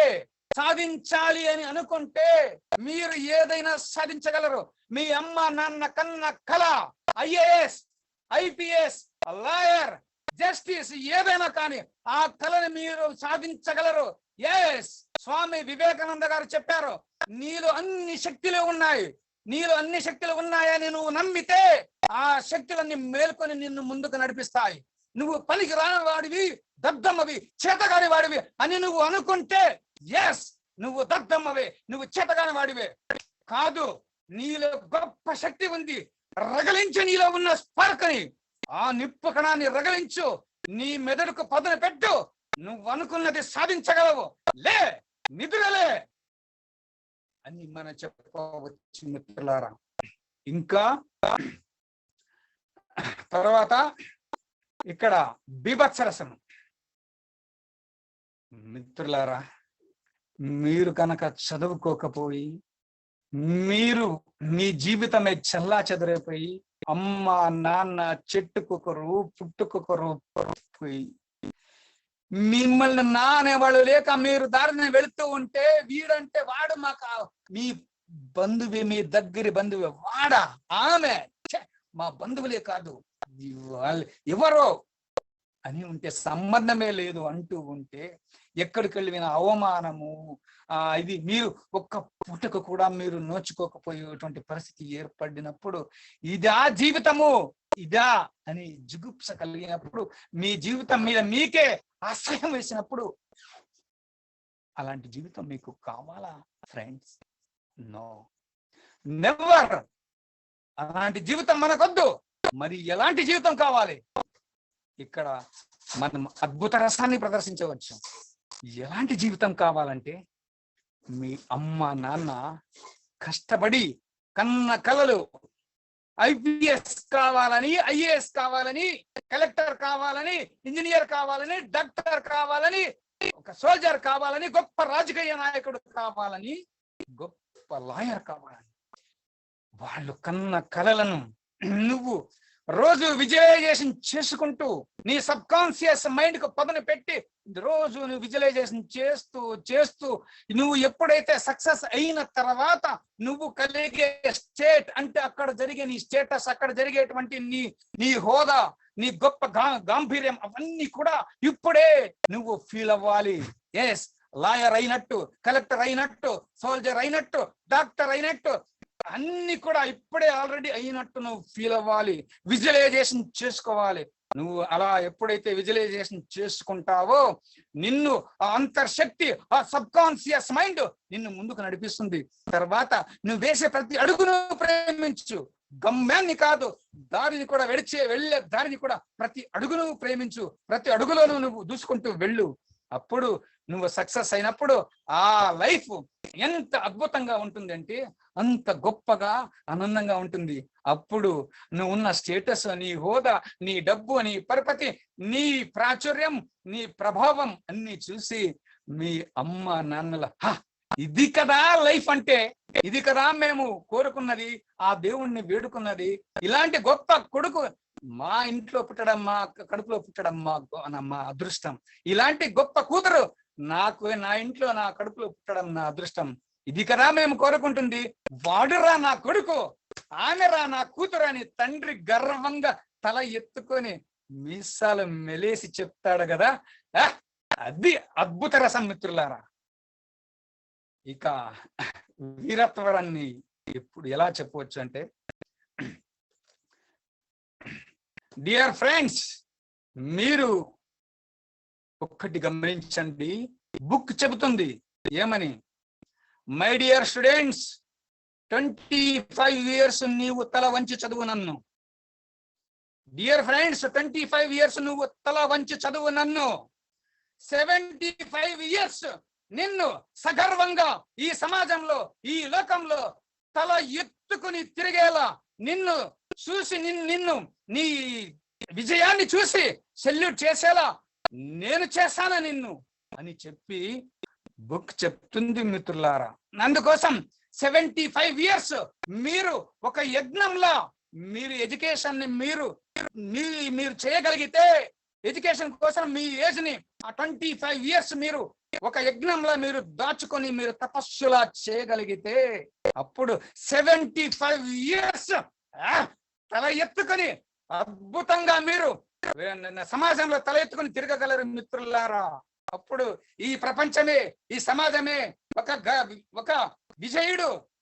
సాధించాలి అని అనుకుంటే మీరు ఏదైనా సాధించగలరు. మీ అమ్మ నాన్న కన్న కళ ఐఏఎస్, ఐపీఎస్, లాయర్, జస్టిస్ ఏదైనా కానీ ఆ కళని మీరు సాధించగలరు. ఎస్, స్వామి వివేకానంద గారు చెప్పారు, నీలో అన్ని శక్తులు ఉన్నాయి. నీలో అన్ని శక్తులు ఉన్నాయని నువ్వు నమ్మితే ఆ శక్తులన్నీ మేల్కొని నిన్ను ముందుకు నడిపిస్తాయి. నువ్వు పనికి రాని వాడివి, దద్దమ్మవి, చేతగాని వాడివి అని నువ్వు అనుకుంటే ఎస్, నువ్వు దద్దమ్మవే, నువ్వు చేతగాని వాడివే. కాదు, నీలో గొప్ప శక్తి ఉంది. రగలించు నీలో ఉన్న స్పార్క్ని, ఆ నిప్పు కణాన్ని రగలించు, నీ మెదడుకు పదును పెట్టు. నువ్వు అనుకున్నది సాధించగలవు. లే, నిద్రలే అని మనం చెప్పవచ్చు మిత్రులారా. ఇంకా తర్వాత ఇక్కడ బీభత్సరసనం. మిత్రులారా, మీరు కనుక చదువుకోకపోయి మీరు మీ జీవితమే చల్లా చెదరైపోయి అమ్మ నాన్న చెట్టుకొకరు పుట్టుకొకరు పోయి మిమ్మల్ని నా అనేవాళ్ళు లేక మీరు దారిని వెళుతూ ఉంటే వీడంటే వాడు మాకు మీ బంధువే, మీ దగ్గరి బంధువే, వాడా ఆమె మా బంధువులే కాదు వాళ్ళు ఎవరో అని ఉంటే సంబంధమే లేదు అంటూ ఉంటే ఎక్కడికి వెళ్ళిన అవమానము, ఇది మీరు ఒక్క పూటకు కూడా మీరు నోచుకోకపోయేటువంటి పరిస్థితి ఏర్పడినప్పుడు ఇదా జీవితము, ఇదా అని జుగుప్స కలిగినప్పుడు, మీ జీవితం మీద మీకే అసహ్యం వేసినప్పుడు అలాంటి జీవితం మీకు కావాలా ఫ్రెండ్స్? No, never. అలాంటి జీవితం మనకొద్దు. మరి ఎలాంటి జీవితం కావాలి? ఇక్కడ మనం అద్భుత రసాన్ని ప్రదర్శించవచ్చు. ఎలాంటి జీవితం కావాలంటే మీ అమ్మ నాన్న కష్టపడి కన్న కలలు ఐపీఎస్ కావాలని, ఐఏఎస్ కావాలని, కలెక్టర్ కావాలని, ఇంజనీర్ కావాలని, డాక్టర్ కావాలని, ఒక సోల్జర్ కావాలని, గొప్ప రాజకీయ నాయకుడు కావాలని, గొప్ప లాయర్ కావాలని వాళ్ళు కన్న కలలను నువ్వు రోజు విజువలైజేషన్ చేసుకుంటూ నీ సబ్ కాన్షియస్ మైండ్ కు పదును పెట్టి రోజు నువ్వు విజువలైజేషన్ చేస్తూ చేస్తూ నువ్వు ఎప్పుడైతే సక్సెస్ అయిన తర్వాత నువ్వు కలిగే స్టేట్ అంటే అక్కడ జరిగే నీ స్టేటస్, అక్కడ జరిగేటువంటి నీ హోదా, నీ గొప్ప గాంభీర్యం అవన్నీ కూడా ఇప్పుడే నువ్వు ఫీల్ అవ్వాలి. ఎస్, లాయర్ అయినట్టు, కలెక్టర్ అయినట్టు, సోల్జర్ అయినట్టు, డాక్టర్ అయినట్టు అన్ని కూడా ఇప్పుడే ఆల్రెడీ అయినట్టు నువ్వు ఫీల్ అవ్వాలి, విజువలైజేషన్ చేసుకోవాలి. నువ్వు అలా ఎప్పుడైతే విజువలైజేషన్ చేసుకుంటావో నిన్ను ఆ అంతర్శక్తి, ఆ సబ్ కాన్షియస్ మైండ్ నిన్ను ముందుకు నడిపిస్తుంది. తర్వాత నువ్వు వేసే ప్రతి అడుగును ప్రేమించు, గమ్యాన్ని కాదు దారిని కూడా వెళ్ళే దారిని కూడా ప్రతి అడుగును ప్రేమించు, ప్రతి అడుగులోనూ నువ్వు దూసుకుంటూ వెళ్ళు. అప్పుడు నువ్వు సక్సెస్ అయినప్పుడు ఆ లైఫ్ ఎంత అద్భుతంగా ఉంటుంది అంటే అంత గొప్పగా ఆనందంగా ఉంటుంది. అప్పుడు నువ్వు ఉన్న స్టేటస్, నీ హోదా, నీ డబ్బు, నీ పరపతి, నీ ప్రాచుర్యం, నీ ప్రభావం అన్ని చూసి మీ అమ్మ నాన్నల ఇది కదా లైఫ్ అంటే, ఇది కదా మేము కోరుకున్నది, ఆ దేవుణ్ణి వేడుకున్నది, ఇలాంటి గొప్ప కొడుకు మా ఇంట్లో పుట్టడం, మా కడుపులో పుట్టడం మా అదృష్టం, ఇలాంటి గొప్ప కూతురు నాకు నా ఇంట్లో నా కడుపులో పుట్టడం నా అదృష్టం, ఇది కదా మేము కోరుకుంటుంది, వాడురా నా కొడుకు, ఆమెరా నా కూతురు అని తండ్రి గర్వంగా తల ఎత్తుకొని మీసాలు మెలేసి చెప్తాడు కదా, అది అద్భుత రసం మిత్రులారా. ఇక వీరత్వరాన్ని ఎప్పుడు ఎలా చెప్పవచ్చు అంటే, డియర్ ఫ్రెండ్స్, మీరు ఒక్కటి గమనించండి, బుక్ చెబుతుంది ఏమని, మై డియర్ స్టూడెంట్స్, 25 years నీవు తల వంచి చదువు నన్ను. డియర్ ఫ్రెండ్స్, 25 years నువ్వు తల వంచి చదువు నన్ను. 75 years నిన్ను సగర్వంగా ఈ సమాజంలో, ఈ లోకంలో తల ఎత్తుకుని తిరిగేలా, నిన్ను చూసి నిన్ను నీ విజయాన్ని చూసి సెల్యూట్ చేసేలా నేను చేశాను నిన్ను అని చెప్పి బుక్ చెప్తుంది మిత్రులారా. అందుకోసం 75 years మీరు ఒక యజ్ఞంలా మీరు ఎడ్యుకేషన్ ని మీరు చేయగలిగితే, ఎడ్యుకేషన్ కోసం మీ ఏజ్ ని 25 years మీరు ఒక యజ్ఞంలో మీరు దాచుకొని మీరు తపస్సులా చేయగలిగితే అప్పుడు 75 years తల ఎత్తుకొని అద్భుతంగా మీరు సమాజంలో తల ఎత్తుకొని తిరగగలరు మిత్రులారా. అప్పుడు ఈ ప్రపంచమే, ఈ సమాజమే ఒక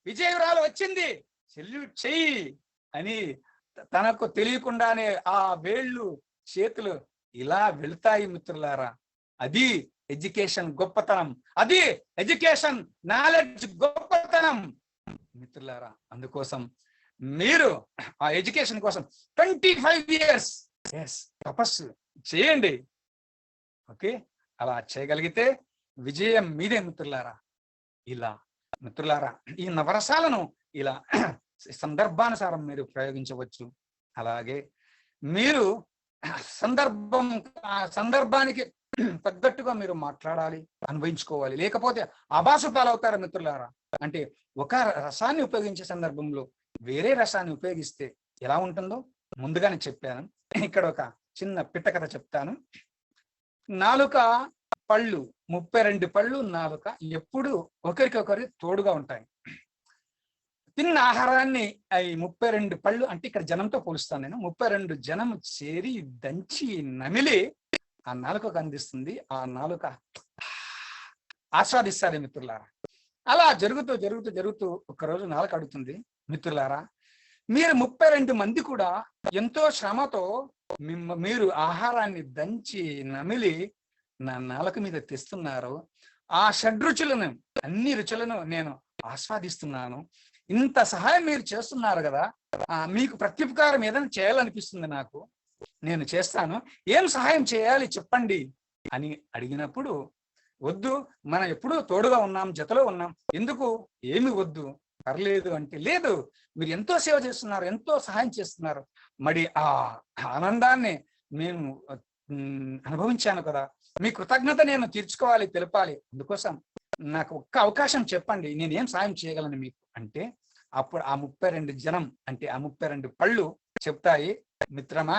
విజయురాలు వచ్చింది, సెల్యూట్ చెయ్యి అని తనకు తెలియకుండానే ఆ వేళ్ళు చేతులు ఇలా వెళ్తాయి మిత్రులారా. అది ఎడ్యుకేషన్ గొప్పతనం, అది ఎడ్యుకేషన్ నాలెడ్జ్ గొప్పతనం మిత్రులారా. అందుకోసం మీరు ఆ ఎడ్యుకేషన్ కోసం 25 years తపస్సు చేయండి. ఓకే, అలా చేయగలిగితే విజయం మీదే మిత్రులారా. ఇలా మిత్రులారా ఈ నవరసాలను ఇలా సందర్భానుసారం మీరు ప్రయోగించవచ్చు. అలాగే మీరు సందర్భానికి తగ్గట్టుగా మీరు మాట్లాడాలి, అనుభవించుకోవాలి. లేకపోతే ఆభాసు పాలవుతారు మిత్రులారా. అంటే ఒక రసాన్ని ఉపయోగించే సందర్భంలో వేరే రసాన్ని ఉపయోగిస్తే ఎలా ఉంటుందో ముందుగానే చెప్పాను. ఇక్కడ ఒక చిన్న పిట్టకథ చెప్తాను. నాలుక పళ్ళు 32 పళ్ళు, నాలుక ఎప్పుడు ఒకరికొకరు తోడుగా ఉంటాయి. తిన్న ఆహారాన్ని ఈ 32 పళ్ళు అంటే ఇక్కడ జనంతో పోలుస్తాను నేను. 32 జనం చేరి దంచి నమిలి ఆ నాలుకకు అందిస్తుంది. ఆ నాలుక ఆస్వాదిస్తారు మిత్రులారా. అలా జరుగుతూ జరుగుతూ జరుగుతూ ఒకరోజు నాలుక అడుగుతుంది, మిత్రులారా మీరు 32 మంది కూడా ఎంతో శ్రమతో మీరు ఆహారాన్ని దంచి నమిలి నా నాలుక మీద తెస్తున్నారు. ఆ షడ్రుచులను, అన్ని రుచులను నేను ఆస్వాదిస్తున్నాను. ఇంత సహాయం మీరు చేస్తున్నారు కదా, మీకు ప్రత్యుపకారం ఏదైనా చేయాలనిపిస్తుంది నాకు, నేను చేస్తాను. ఏం సహాయం చేయాలి చెప్పండి అని అడిగినప్పుడు, వద్దు మనం ఎప్పుడూ తోడుగా ఉన్నాం, జతలో ఉన్నాం, ఎందుకు ఏమి వద్దు పర్లేదు అంటే, లేదు మీరు ఎంతో సేవ చేస్తున్నారు, ఎంతో సహాయం చేస్తున్నారు, మరి ఆ ఆనందాన్ని నేను అనుభవించాను కదా, మీ కృతజ్ఞత నేను తీర్చుకోవాలి, తెలపాలి. అందుకోసం నాకు ఒక్క అవకాశం చెప్పండి, నేనేం సాయం చేయగలను మీకు అంటే, అప్పుడు ఆ 32 జనం అంటే ఆ 32 పళ్ళు చెప్తాయి, మిత్రమా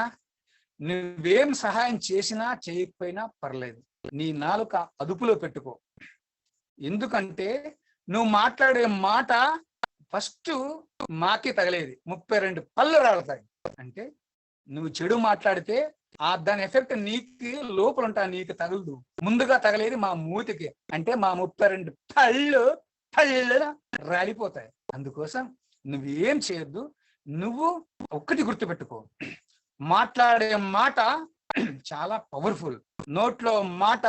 నువ్వేం సహాయం చేసినా చేయకపోయినా పర్లేదు, నీ నాలుక అదుపులో పెట్టుకో. ఎందుకంటే నువ్వు మాట్లాడే మాట ఫస్ట్ మాకి తగలేది, 32 పళ్ళు రాలుతాయి. అంటే నువ్వు చెడు మాట్లాడితే దాని ఎఫెక్ట్ నీకు లోపల ఉంటా, నీకు తగలదు. ముందుగా తగలేది మా మూతికి, అంటే మా 32 పళ్ళు రాలిపోతాయి. అందుకోసం నువ్వేం చేయొద్దు, నువ్వు ఒక్కటి గుర్తుపెట్టుకో, మాట్లాడే మాట చాలా పవర్ఫుల్. నోట్లో మాట,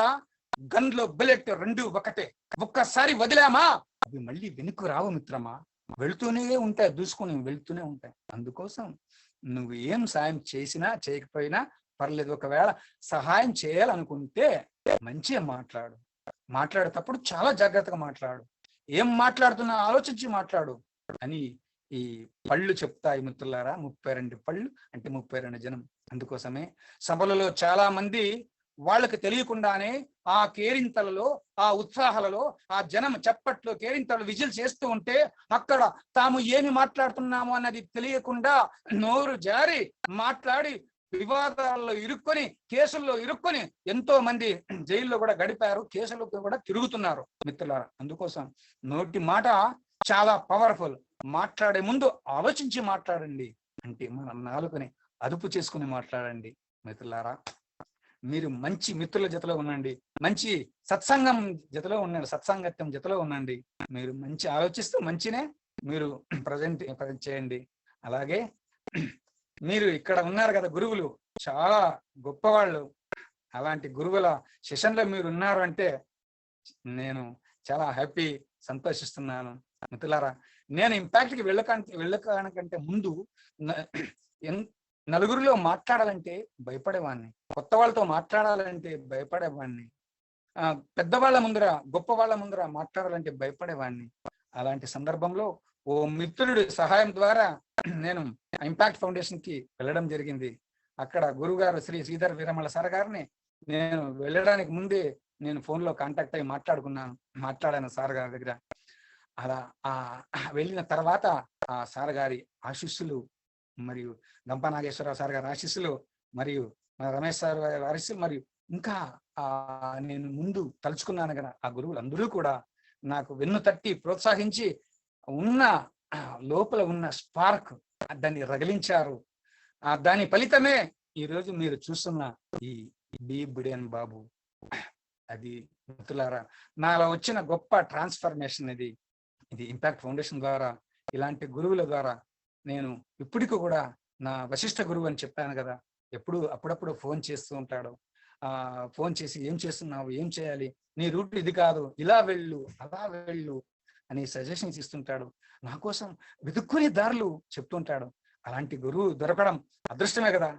గన్లో బుల్లెట్ రెండు ఒకటే. ఒక్కసారి వదిలామా అవి మళ్ళీ వెనుక్కు రావు మిత్రమా, వెళుతూనే ఉంటాయి, దూసుకుని వెళుతూనే ఉంటాయి. అందుకోసం నువ్వు ఏం సాయం చేసినా చేయకపోయినా పర్లేదు, ఒకవేళ సహాయం చేయాలనుకుంటే మంచిగా మాట్లాడు, మాట్లాడేటప్పుడు చాలా జాగ్రత్తగా మాట్లాడు, ఏం మాట్లాడుతున్నా ఆలోచించి మాట్లాడు అని ఈ పళ్ళు చెప్తాయి మిత్రులారా. 32 పళ్ళు అంటే 32 జనం. అందుకోసమే సభలలో చాలా మంది వాళ్ళకి తెలియకుండానే ఆ కేరింతలలో, ఆ ఉత్సాహాలలో, ఆ జనం చప్పట్లు, కేరింతలు, విజిల్ చేస్తూ ఉంటే అక్కడ తాము ఏమి మాట్లాడుతున్నాము అన్నది తెలియకుండా నోరు జారి మాట్లాడి వివాదాల్లో ఇరుక్కొని, కేసుల్లో ఇరుక్కొని ఎంతో మంది జైల్లో కూడా గడిపారు, కేసులకు కూడా తిరుగుతున్నారు మిత్రులారా. అందుకోసం నోటి మాట చాలా పవర్ఫుల్. మాట్లాడే ముందు ఆలోచించి మాట్లాడండి, అంటే మన నాలుకని అదుపు చేసుకుని మాట్లాడండి మిత్రులారా. మీరు మంచి మిత్రుల జతలో ఉండండి, మంచి సత్సంగం జతలో ఉండండి, సత్సంగత్యం జతలో ఉండండి. మీరు మంచి ఆలోచిస్తూ మంచినే మీరు ప్రజెంట్ చేయండి. అలాగే మీరు ఇక్కడ ఉన్నారు కదా గురువులు, చాలా గొప్పవాళ్ళు. అలాంటి గురువుల సెషన్లో మీరు ఉన్నారు అంటే నేను చాలా హ్యాపీ, సంతోషిస్తున్నాను మిత్రులారా. నేను ఇంపాక్ట్కి వెళ్ళకంటే ముందు నలుగురిలో మాట్లాడాలంటే భయపడేవాడిని, కొత్త వాళ్ళతో మాట్లాడాలంటే భయపడేవాడిని, పెద్దవాళ్ళ ముందర, గొప్ప వాళ్ళ ముందర మాట్లాడాలంటే భయపడేవాడిని. అలాంటి సందర్భంలో ఓ మిత్రుడి సహాయం ద్వారా నేను ఇంపాక్ట్ ఫౌండేషన్ కి వెళ్ళడం జరిగింది. అక్కడ గురుగారు శ్రీ శ్రీధర్ వీరమల సార్ గారిని నేను వెళ్ళడానికి ముందే నేను ఫోన్లో కాంటాక్ట్ అయ్యి మాట్లాడాను సార్ గారి దగ్గర. అలా వెళ్ళిన తర్వాత ఆ సార్ గారి ఆశీస్సులు, మరియు గంపా నాగేశ్వరరావు సార్ గారి ఆశీస్సులు, మరియు రమేష్ సార్ గారి ఆశీస్సులు, మరియు ఇంకా నేను ముందు తలుచుకున్నాను కదా, ఆ గురువులందరూ కూడా నాకు వెన్ను తట్టి ప్రోత్సహించి ఉన్న లోపల ఉన్న స్పార్క్ దాన్ని రగిలించారు. దాని ఫలితమే ఈరోజు మీరు చూస్తున్న ఈ బి బుడేన్ బాబు. అది మిత్రులారా, నాలో వచ్చిన గొప్ప ట్రాన్స్ఫర్మేషన్ ఇది ఇంపాక్ట్ ఫౌండేషన్ ద్వారా, ఇలాంటి గురువుల ద్వారా. నేను ఇప్పటికి కూడా నా వశిష్ఠ గురువు అని చెప్పాను కదా, అప్పుడప్పుడు ఫోన్ చేస్తూ ఉంటాడు. ఫోన్ చేసి ఏం చేస్తున్నావు, ఏం చేయాలి, నీ రూట్ ఇది కాదు, ఇలా వెళ్ళు, అలా వెళ్ళు అని సజెషన్స్ ఇస్తుంటాడు. నా కోసం వెతుక్కునే దారులు చెప్తుంటాడు. అలాంటి గురువు దొరకడం అదృష్టమే కదా.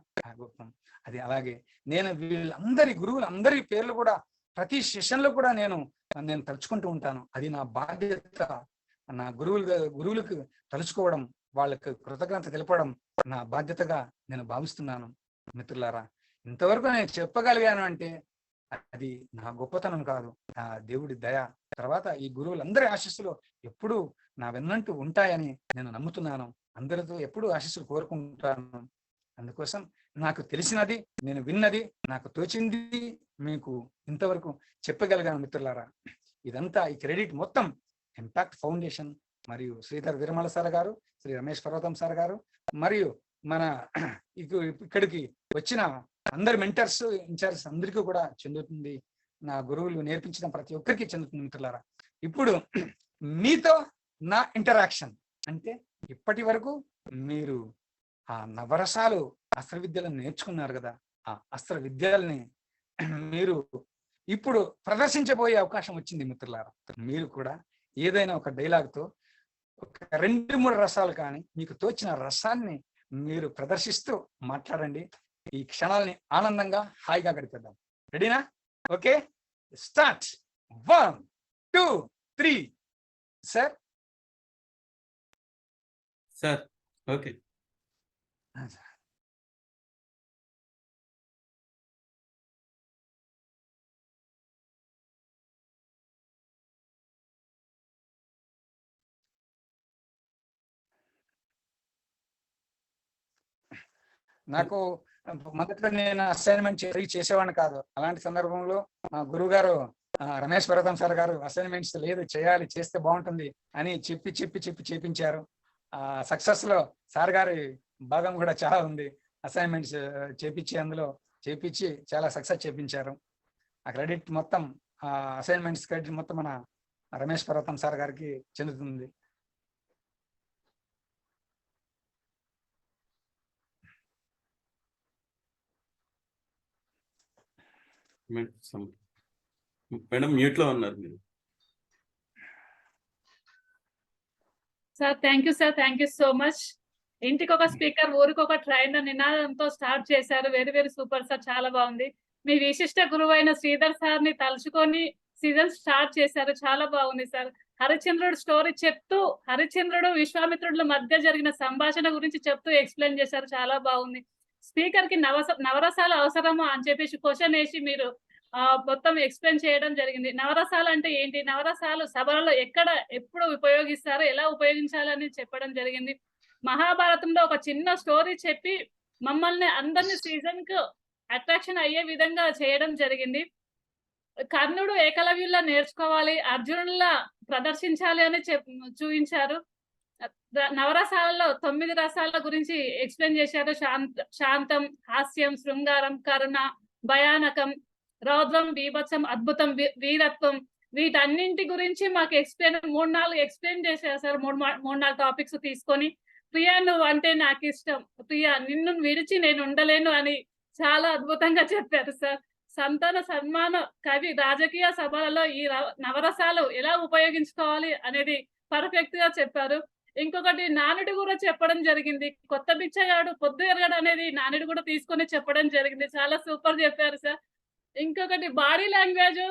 అది అలాగే నేను వీళ్ళందరి గురువులందరి పేర్లు కూడా ప్రతి సెషన్లో కూడా నేను తలుచుకుంటూ ఉంటాను. అది నా బాధ్యత. నా గురువులకు తలుచుకోవడం, వాళ్ళకి కృతజ్ఞత తెలపడం నా బాధ్యతగా నేను భావిస్తున్నాను. మిత్రులారా, ఇంతవరకు నేను చెప్పగలిగాను అంటే అది నా గొప్పతనం కాదు, ఆ దేవుడి దయ. తర్వాత ఈ గురువులందరి ఆశీస్సులు ఎప్పుడూ నా వెన్నంటూ ఉంటాయని నేను నమ్ముతున్నాను. అందరితో ఎప్పుడూ ఆశీస్సులు కోరుకుంటాను. అందుకోసం నాకు తెలిసినది, నేను విన్నది, నాకు తోచింది మీకు ఇంతవరకు చెప్పగలిగాను మిత్రులారా. ఇదంతా ఈ క్రెడిట్ మొత్తం ఇంపాక్ట్ ఫౌండేషన్ మరియు శ్రీధర్ వీరమల సార్ గారు, శ్రీ రమేష్ పర్వతం సార్ గారు, మరియు మన ఇక్కడికి వచ్చిన అందరి మెంటర్స్, ఇన్ఛార్జ్ అందరికీ కూడా చెందుతుంది. నా గురువులు నేర్పించిన ప్రతి ఒక్కరికి చెందుతుంది మిత్రులారా. ఇప్పుడు మీతో నా ఇంటరాక్షన్ అంటే, ఇప్పటి వరకు మీరు ఆ నవరసాలు అస్త్ర విద్యలను నేర్చుకున్నారు కదా, ఆ అస్త్ర విద్యల్ని మీరు ఇప్పుడు ప్రదర్శించబోయే అవకాశం వచ్చింది మిత్రులారా. మీరు కూడా ఏదైనా ఒక డైలాగ్తో ఒక 2-3 రసాలు కానీ మీకు తోచిన రసాన్ని మీరు ప్రదర్శిస్తూ మాట్లాడండి. ఈ క్షణాలని ఆనందంగా హాయిగా గడిపేద్దాం. రెడీనా? Okay, start. 1 2 3. Sir okay. నాకు మొదట్లో నేను అసైన్మెంట్ చేసేవాడిని కాదు. అలాంటి సందర్భంలో మా గురువు గారు రమేష్ పర్వతం సార్ గారు అసైన్మెంట్స్ లేదు, చేయాలి, చేస్తే బాగుంటుంది అని చెప్పి చేపించారు. సక్సెస్ లో సార్ గారి భాగం కూడా చాలా ఉంది. అసైన్మెంట్స్ చేపించి చాలా సక్సెస్ చేపించారు. ఆ క్రెడిట్ మొత్తం, అసైన్మెంట్స్ క్రెడిట్ మొత్తం మన రమేష్ పర్వతం సార్ గారికి చెందుతుంది. మేడం మ్యూట్ లో ఉన్నారు మీరు. Sir thank you sir, thank you so much. ఇంటికి ఒక స్పీకర్, ఊరికి ఒక ట్రైనర్ నినాదంతో స్టార్ట్ చేశారు. వెరీ సూపర్ సార్, చాలా బాగుంది. మీ విశిష్ట గురువు అయిన శ్రీధర్ సార్ ని తలుచుకొని సీజన్ స్టార్ట్ చేశారు, చాలా బాగుంది సార్. హరిశ్చంద్రుడు స్టోరీ చెప్తూ, హరిశ్చంద్రుడు విశ్వామిత్రుడుల మధ్య జరిగిన సంభాషణ గురించి చెప్తూ ఎక్స్ప్లెయిన్ చేశారు, చాలా బాగుంది. స్పీకర్ కి నవరసాలు అవసరమా అని చెప్పేసి క్వశ్చన్ వేసి మీరు మొత్తం ఎక్స్ప్లెయిన్ చేయడం జరిగింది. నవరసాలు అంటే ఏంటి, నవరసాలు సభలలో ఎక్కడ ఎప్పుడు ఉపయోగిస్తారో, ఎలా ఉపయోగించాలని చెప్పడం జరిగింది. మహాభారతంలో ఒక చిన్న స్టోరీ చెప్పి మమ్మల్ని అందరినీ సీజన్ కు అట్రాక్షన్ అయ్యే విధంగా చేయడం జరిగింది. కర్ణుడు ఏకలవ్యుల్లా నేర్చుకోవాలి, అర్జునుల్లా ప్రదర్శించాలి అని చూపించారు. నవరసాలలో 9 రసాల గురించి ఎక్స్ప్లెయిన్ చేశారు. శాంతం, హాస్యం, శృంగారం, కరుణ, భయానకం, రౌద్రం, బీభత్సం, అద్భుతం, వీరత్వం, వీటన్నింటి గురించి మాకు 3-4 ఎక్స్ప్లెయిన్ చేశారు సార్. 3-4 టాపిక్స్ తీసుకొని, ప్రియా నువ్వు అంటే నాకు ఇష్టం, ప్రియా నిన్ను విడిచి నేను ఉండలేను అని చాలా అద్భుతంగా చెప్పారు సార్. సంతాన సన్మాన కవి రాజకీయ సభలలో ఈ నవరసాలు ఎలా ఉపయోగించుకోవాలి అనేది పర్ఫెక్ట్ గా చెప్పారు. ఇంకొకటి నానుడి కూడా చెప్పడం జరిగింది. కొత్త బిచ్చగాడు పొద్దు ఎరగడు అనేది నానుడి కూడా తీసుకొని చెప్పడం జరిగింది. చాలా సూపర్ చెప్పారు సార్. ఇంకొకటి body language,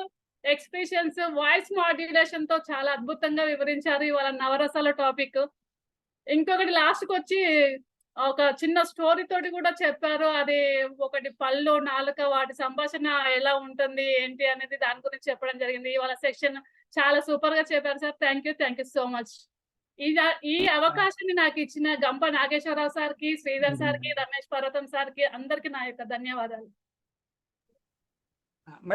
expressions, voice modulation తో చాలా అద్భుతంగా వివరించారు ఇవాళ నవరసాల టాపిక్. ఇంకొకటి లాస్ట్ కి వచ్చి ఒక చిన్న స్టోరీ తోటి కూడా చెప్పారు. అది ఒకటి పళ్ళు, నాలుక, వాటి సంభాషణ ఎలా ఉంటుంది ఏంటి అనేది దాని గురించి చెప్పడం జరిగింది. ఇవాళ సెక్షన్ చాలా సూపర్ గా చెప్పారు sir. Thank you so much. ఈ అవకాశాన్ని నాకు ఇచ్చిన గంప నాగేశ్వరరావు సార్ కి, శ్రీధర్ సార్ కి, రమేష్ పర్వతం సార్ కి అందరికి నా యొక్క ధన్యవాదాలు. మేడం